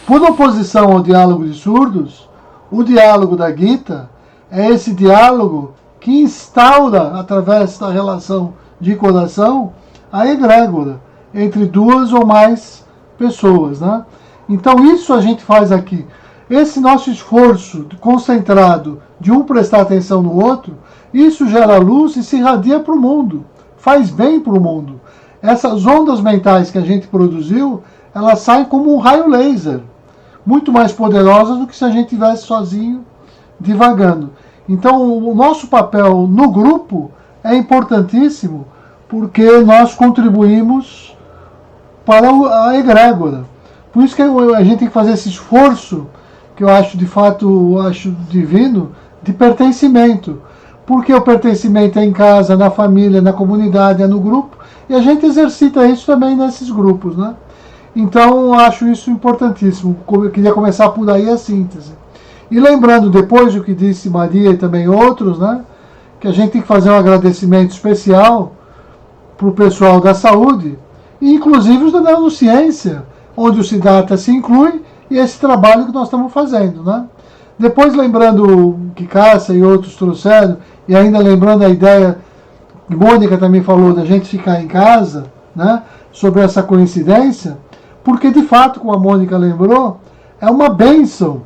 Por oposição ao diálogo de surdos, o diálogo da Gita é esse diálogo que instaura, através da relação de coração, a egrégora entre duas ou mais pessoas, né? Então isso a gente faz aqui. Esse nosso esforço concentrado de um prestar atenção no outro isso gera luz e se irradia para o mundo, faz bem para o mundo. Essas ondas mentais que a gente produziu, elas saem como um raio laser, muito mais poderosas do que se a gente estivesse sozinho, divagando. Então, o nosso papel no grupo é importantíssimo, porque nós contribuímos para a egrégora. Por isso que a gente tem que fazer esse esforço, que eu acho de fato divino, de pertencimento. Porque o pertencimento é em casa, na família, na comunidade, é no grupo, e a gente exercita isso também nesses grupos, né? Então, eu acho isso importantíssimo. Eu queria começar por aí a síntese. E lembrando, depois do que disse Maria e também outros, né, que a gente tem que fazer um agradecimento especial para o pessoal da saúde, e inclusive os da neurociência, onde o Siddhartha se inclui, e esse trabalho que nós estamos fazendo, né? Depois, lembrando que Cássia e outros trouxeram, e ainda lembrando a ideia que Mônica também falou da gente ficar em casa, né, sobre essa coincidência, porque de fato, como a Mônica lembrou, é uma bênção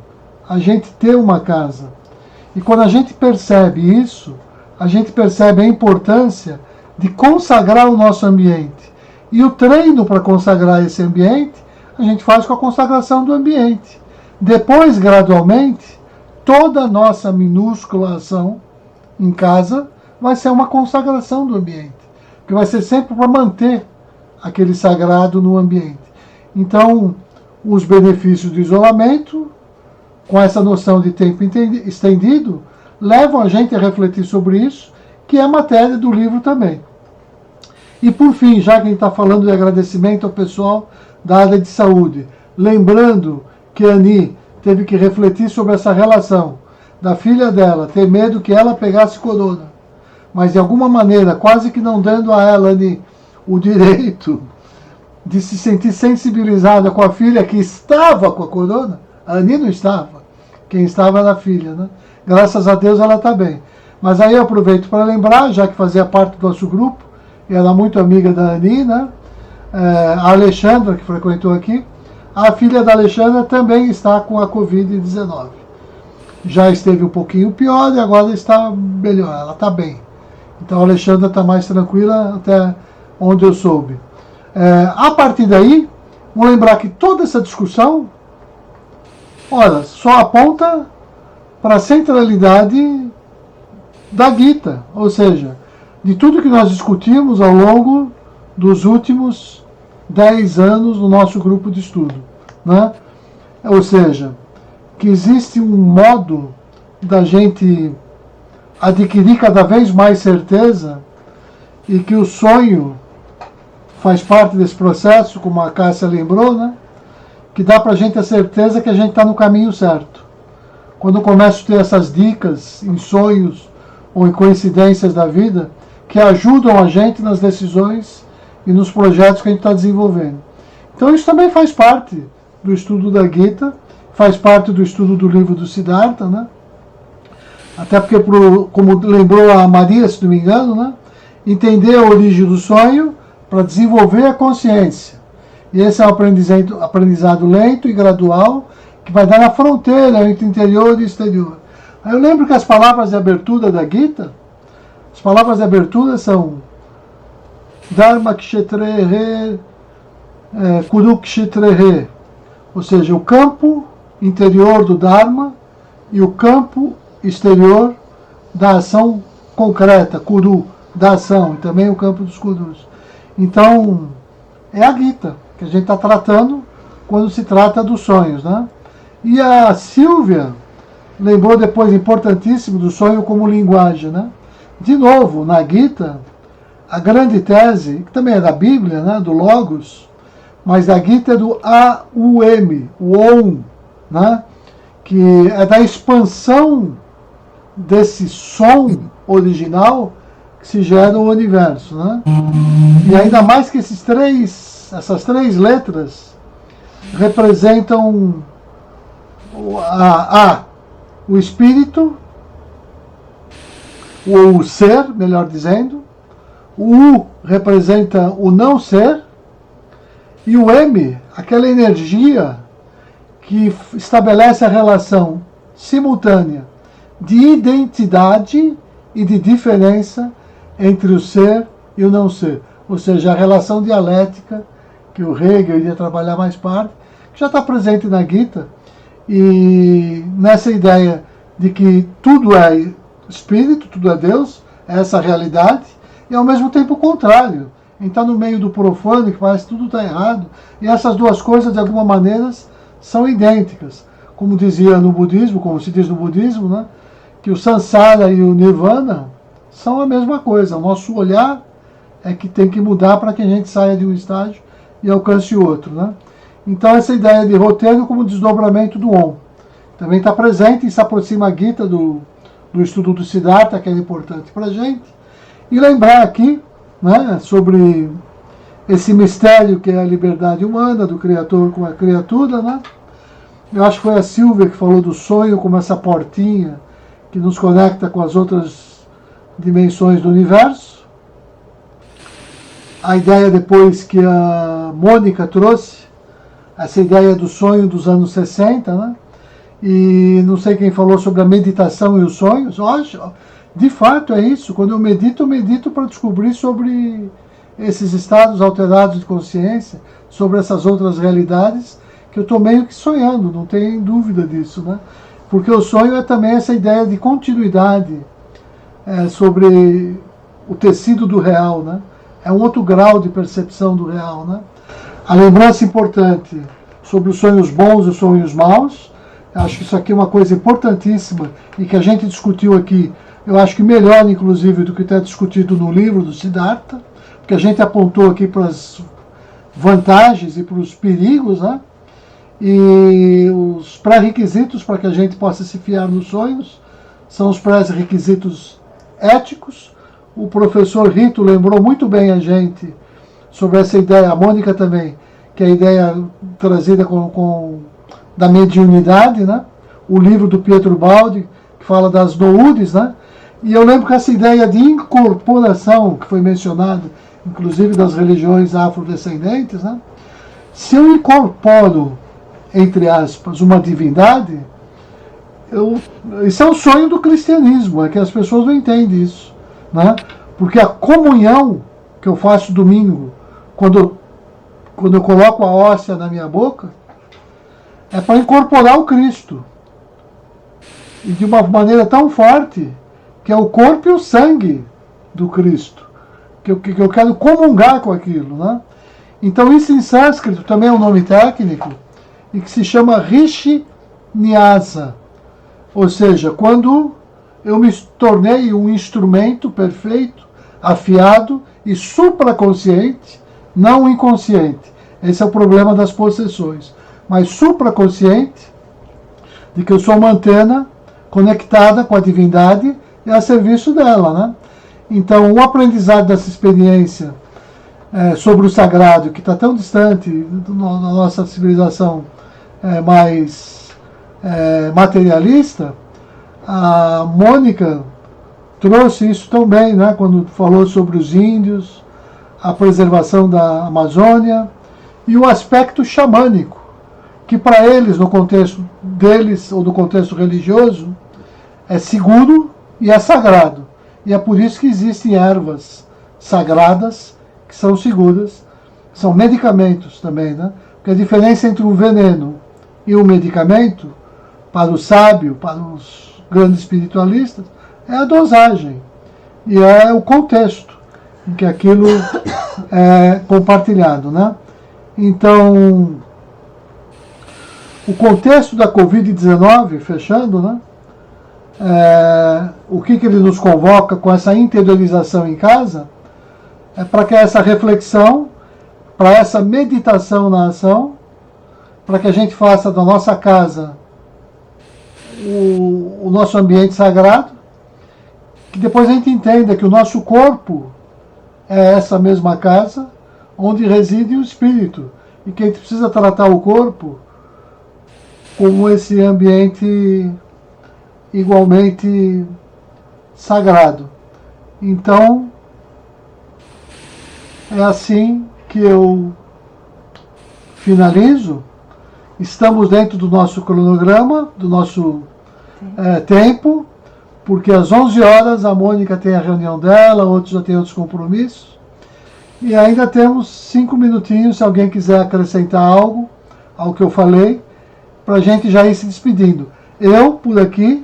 a gente ter uma casa. E quando a gente percebe isso, a gente percebe a importância de consagrar o nosso ambiente. E o treino para consagrar esse ambiente, a gente faz com a consagração do ambiente. Depois, gradualmente, toda a nossa minúscula ação em casa vai ser uma consagração do ambiente, que vai ser sempre para manter aquele sagrado no ambiente. Então, os benefícios do isolamento, com essa noção de tempo estendido, levam a gente a refletir sobre isso, que é matéria do livro também. E por fim, já que a gente está falando de agradecimento ao pessoal da área de saúde, lembrando que a Ani teve que refletir sobre essa relação da filha dela, ter medo que ela pegasse corona, mas de alguma maneira, quase que não dando a ela, Ani, o direito de se sentir sensibilizada com a filha que estava com a corona. A Ani não estava, quem estava era a filha, né? Graças a Deus ela está bem. Mas aí eu aproveito para lembrar, já que fazia parte do nosso grupo, e ela é muito amiga da Ani, né? A Alexandra, que frequentou aqui, a filha da Alexandra também está com a Covid-19. Já esteve um pouquinho pior e agora está melhor, ela está bem. Então a Alexandra está mais tranquila até onde eu soube. A partir daí, vamos lembrar que toda essa discussão, olha, só aponta para a centralidade da Gita, ou seja, de tudo que nós discutimos ao longo dos últimos 10 anos no nosso grupo de estudo, né? Ou seja, que existe um modo da gente adquirir cada vez mais certeza e que o sonho faz parte desse processo, como a Cássia lembrou, né? Que dá para a gente a certeza que a gente está no caminho certo. Quando eu começo a ter essas dicas em sonhos ou em coincidências da vida, que ajudam a gente nas decisões e nos projetos que a gente está desenvolvendo. Então isso também faz parte do estudo da Gita, faz parte do estudo do livro do Siddhartha, né? Até porque, como lembrou a Maria, se não me engano, né? Entender a origem do sonho para desenvolver a consciência. E esse é um aprendizado lento e gradual que vai dar na fronteira entre interior e exterior. Aí eu lembro que as palavras de abertura da Gita, as palavras de abertura são Dharma Kshetre Kuru Kshetre, ou seja, o campo interior do Dharma e o campo exterior da ação concreta, Kuru, da ação, e também o campo dos Kurus. Então, é a Gita que a gente está tratando quando se trata dos sonhos, né? E a Silvia lembrou depois, importantíssimo, do sonho como linguagem, né? De novo, na Gita, a grande tese, que também é da Bíblia, né? Do Logos, mas a Gita é do A-U-M, o OM, né? Que é da expansão desse som original que se gera no universo, né? E ainda mais que essas três letras representam o espírito, o ser, melhor dizendo, o U representa o não ser, e o M, aquela energia que estabelece a relação simultânea de identidade e de diferença entre o ser e o não ser. Ou seja, a relação dialética, que o Hegel iria trabalhar mais tarde, que já está presente na Gita, e nessa ideia de que tudo é espírito, tudo é Deus, é essa realidade, e ao mesmo tempo o contrário. Então, no meio do profano, que parece que tudo está errado, e essas duas coisas, de alguma maneira, são idênticas. Como dizia no budismo, como se diz no budismo, né, que o samsara e o nirvana são a mesma coisa. O nosso olhar é que tem que mudar para que a gente saia de um estágio e alcance outro, né? Então, essa ideia de roteiro como desdobramento do Om também está presente e se aproxima a Gita do estudo do Siddhartha, que é importante para a gente. E lembrar aqui, né, sobre esse mistério que é a liberdade humana, do Criador com a criatura, né? Eu acho que foi a Silvia que falou do sonho como essa portinha que nos conecta com as outras dimensões do universo. A ideia depois que a Mônica trouxe, essa ideia do sonho dos anos 60, né? E não sei quem falou sobre a meditação e os sonhos. De fato é isso. Quando eu medito para descobrir sobre esses estados alterados de consciência, sobre essas outras realidades que eu estou meio que sonhando, não tem dúvida disso, né? Porque o sonho é também essa ideia de continuidade sobre o tecido do real, né? É um outro grau de percepção do real, né? A lembrança importante sobre os sonhos bons e os sonhos maus, eu acho que isso aqui é uma coisa importantíssima e que a gente discutiu aqui, eu acho que melhor, inclusive, do que está discutido no livro do Siddhartha, porque a gente apontou aqui para as vantagens e para os perigos, né? E os pré-requisitos para que a gente possa se fiar nos sonhos são os pré-requisitos éticos. O professor Rito lembrou muito bem a gente sobre essa ideia, a Mônica também, que é a ideia trazida da mediunidade, né? O livro do Pietro Baldi, que fala das noudes, né? E eu lembro que essa ideia de incorporação, que foi mencionada, inclusive das religiões afrodescendentes, né? Se eu incorporo, entre aspas, uma divindade, isso é o sonho do cristianismo, é que as pessoas não entendem isso, né? Porque a comunhão que eu faço domingo, quando eu coloco a hóstia na minha boca, é para incorporar o Cristo. E de uma maneira tão forte, que é o corpo e o sangue do Cristo, que eu quero comungar com aquilo, né? Então isso em sânscrito também é um nome técnico, e que se chama Rishi Nyasa, ou seja, quando eu me tornei um instrumento perfeito, afiado e supraconsciente, não inconsciente. Esse é o problema das possessões. Mas supraconsciente, de que eu sou uma antena conectada com a divindade e a serviço dela, né? Então, o aprendizado dessa experiência sobre o sagrado, que está tão distante da nossa civilização mais materialista, a Mônica trouxe isso tão bem, né, quando falou sobre os índios, a preservação da Amazônia e o aspecto xamânico, que para eles, no contexto deles, ou do contexto religioso, é seguro e é sagrado. E é por isso que existem ervas sagradas que são seguras, são medicamentos também, né? Porque a diferença entre um veneno e um medicamento, para o sábio, para os grandes espiritualistas, é a dosagem e é o contexto em que aquilo é compartilhado, né? Então, o contexto da Covid-19, fechando, né? O que ele nos convoca com essa interiorização em casa é para que essa reflexão, para essa meditação na ação, para que a gente faça da nossa casa o nosso ambiente sagrado, que depois a gente entenda que o nosso corpo é essa mesma casa onde reside o espírito e que a gente precisa tratar o corpo como esse ambiente igualmente sagrado. Então, é assim que eu finalizo. Estamos dentro do nosso cronograma, do nosso tempo. porque às 11 horas a Mônica tem a reunião dela, outros já têm outros compromissos. E ainda temos 5 minutinhos, se alguém quiser acrescentar algo ao que eu falei, para a gente já ir se despedindo. Eu, por aqui,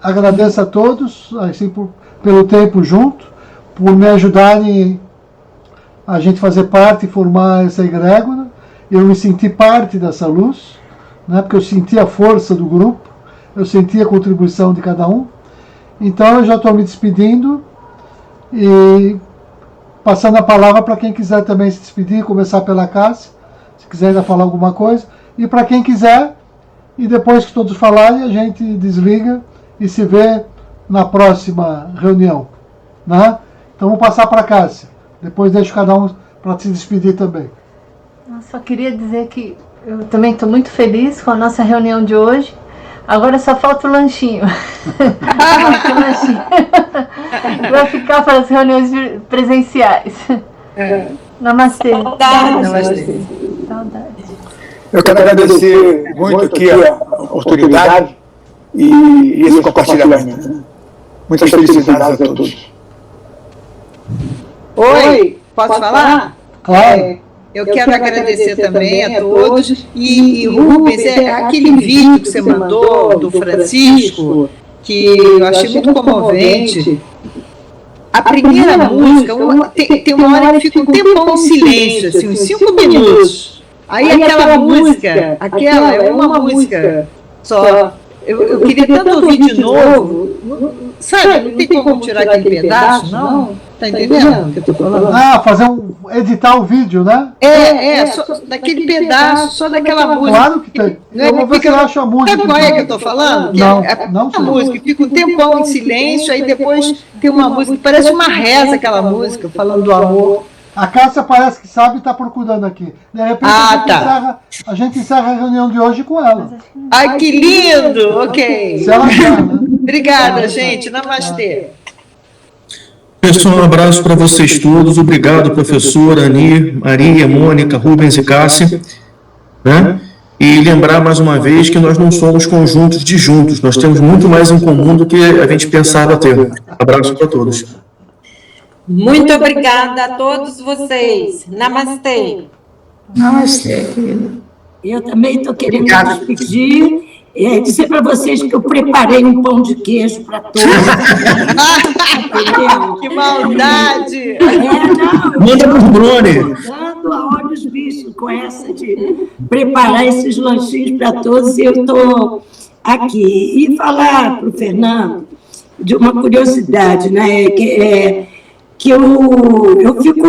agradeço a todos assim, pelo tempo junto, por me ajudarem a gente fazer parte e formar essa egrégora. Eu me senti parte dessa luz, né, porque eu senti a força do grupo, eu senti a contribuição de cada um. Então eu já estou me despedindo e passando a palavra para quem quiser também se despedir, começar pela Cássia, se quiser ainda falar alguma coisa, e para quem quiser, e depois que todos falarem, a gente desliga e se vê na próxima reunião. Né? Então vou passar para a Cássia, depois deixo cada um para se despedir também. Eu só queria dizer que eu também estou muito feliz com a nossa reunião de hoje. Agora só falta o lanchinho. Vai ficar para as reuniões presenciais. Namastê. Saudade. Saudade. Eu quero agradecer muito aqui a oportunidade e esse compartilhamento. Muitas felicidades a todos. Oi, posso falar? Claro. Eu quero agradecer também a todos. E Rubens, aquele vídeo que você mandou do Francisco, que eu achei muito comovente. A primeira música, tem uma hora que fica um tempão em silêncio, assim, uns 5 minutos. Aí aquela música, aquela é uma música só. Eu queria tanto ouvir de novo, sabe? Não tem como tirar aquele pedaço, não? Tá entendendo o que eu tô falando? Editar o vídeo, né? Só daquele pedaço, só daquela música. Claro que tem. Eu vou ver se eu acho a música. Sabe qual é que eu tô falando? Não sei. A música fica um tempão em silêncio, aí depois tem uma música, parece uma reza aquela música, falando do amor. A Cássia parece que sabe e está procurando aqui. De repente a gente encerra a reunião de hoje com ela. Ai, que lindo! Ok. Se ela quer, né? Obrigada, gente. Namastê. Pessoal, um abraço para vocês todos. Obrigado, professor, Ani, Maria, Mônica, Rubens e Cássia. Né? E lembrar mais uma vez que nós não somos conjuntos de juntos. Nós temos muito mais em comum do que a gente pensava ter. Abraço para todos. Muito obrigada a todos vocês. Namastê. Namastê, querida. Eu também estou querendo me despedir. Dizer para vocês que eu preparei um pão de queijo para todos. Que maldade! Manda para o Bruni. Dando a olhos vistos com essa de preparar esses lanchinhos para todos, e eu estou aqui. E falar para o Fernando de uma curiosidade, né? Que eu fico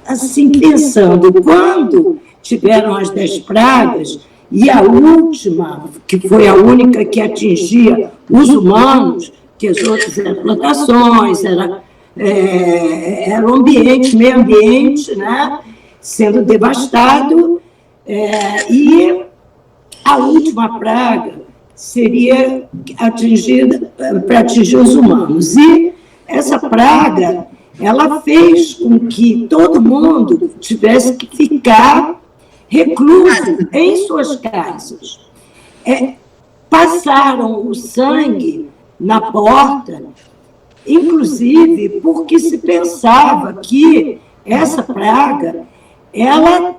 assim pensando, quando tiveram as 10 pragas, e a última, que foi a única que atingia os humanos, que as outras eram plantações, era o ambiente, meio ambiente, né, sendo devastado, e a última praga seria atingida para atingir os humanos. E essa praga, ela fez com que todo mundo tivesse que ficar recluso em suas casas. Passaram o sangue na porta, inclusive porque se pensava que essa praga ela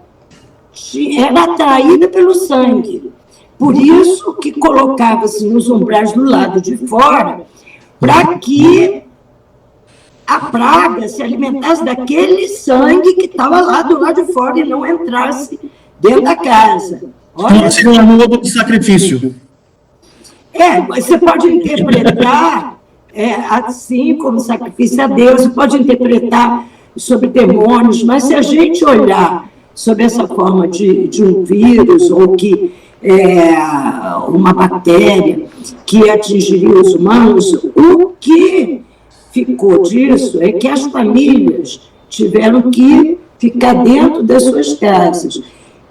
era atraída pelo sangue. Por isso que colocava-se nos umbrais do lado de fora, para que a praga se alimentasse daquele sangue que estava lá do lado de fora e não entrasse dentro da casa. Olha, seria um modo de sacrifício. Você pode interpretar assim como sacrifício a Deus, você pode interpretar sobre demônios, mas se a gente olhar sobre essa forma de um vírus ou que uma bactéria que atingiria os humanos, o que ficou disso é que as famílias tiveram que ficar dentro das suas casas.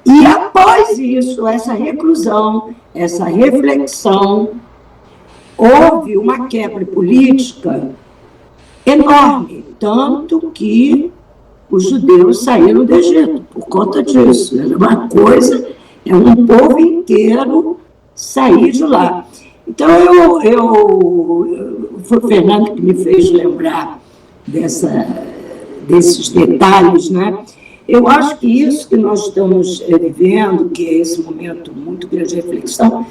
E após isso, essa reclusão, essa reflexão, houve uma quebra política enorme, tanto que os judeus saíram do Egito por conta disso. Era uma coisa, um povo inteiro sair de lá. Então, foi o Fernando que me fez lembrar desses detalhes, né? Eu acho que isso que nós estamos vivendo, que é esse momento muito grande de reflexão,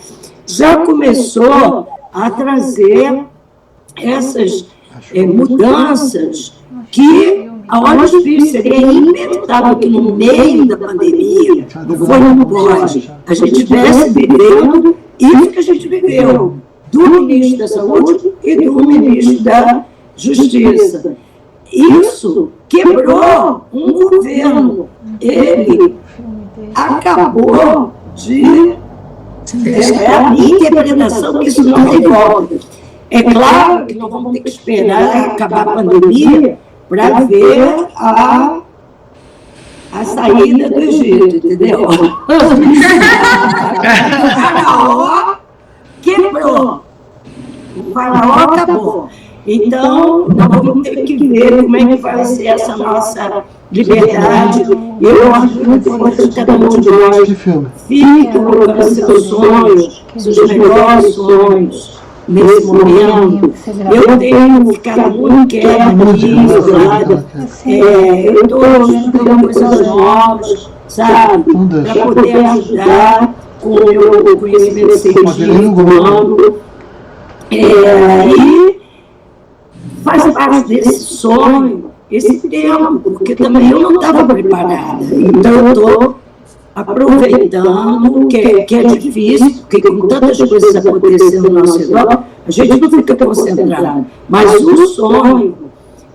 já começou a trazer essas mudanças que, a olhos vistos, seria impensável que no meio da pandemia, não foi, não pode, a gente estivesse vivendo isso que a gente viveu, do ministro da Saúde e do ministro da Justiça. Isso quebrou um governo. Ele acabou de... É a minha interpretação que isso não tem volta. É claro que nós vamos ter que esperar acabar a pandemia para ver a saída do Egito, entendeu? O faraó quebrou. O faraó acabou. Então, nós vamos ter que ver como é que vai ser essa nossa liberdade. Eu acho que depois de cada um de nós fique colocando seus sonhos, seus melhores sonhos nesse momento. Eu tenho ficado muito quieta aqui, isolada. Eu estou estudando coisas novas, sabe? Para poder ajudar com o meu conhecimento científico. E faz parte desse sonho, esse tempo, porque também eu não estava preparada. Então, eu estou aproveitando que é difícil, porque com tantas coisas acontecendo no nosso redor, a gente não fica concentrado. Mas o sonho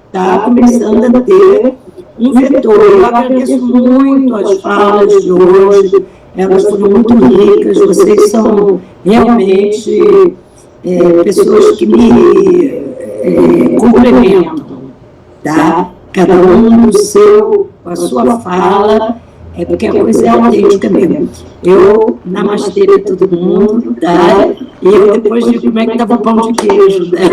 está começando a ter um vetor. Eu agradeço muito as falas de hoje, elas foram muito ricas, vocês são realmente pessoas que me complementam, tá? Cada um a sua fala, porque a coisa é autêntica mesmo. Eu namastê para todo mundo, tá? E eu depois digo como é que estava o pão de queijo, né?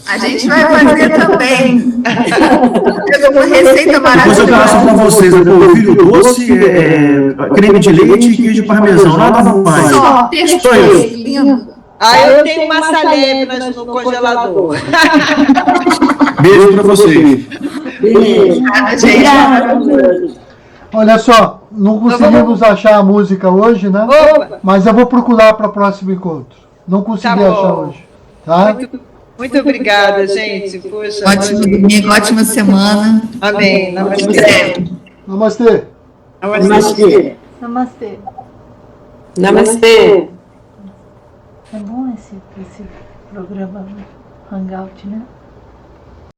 A gente vai fazer também. Uma receita maravilhosa. Depois eu passo para vocês, polvilho doce, creme de leite e queijo parmesão, nada mais. Só isso. Lindo. Eu tenho massa leve no congelador. Beijo para vocês. Beijo. Olha só, não conseguimos achar a música hoje, né? Mas eu vou procurar para o próximo encontro. Não consegui achar hoje. Tá? Muito obrigada, gente. Poxa, ótimo domingo, ótima semana. Amém. Namastê. Namastê. Namastê. Namastê. É bom esse programa Hangout, né?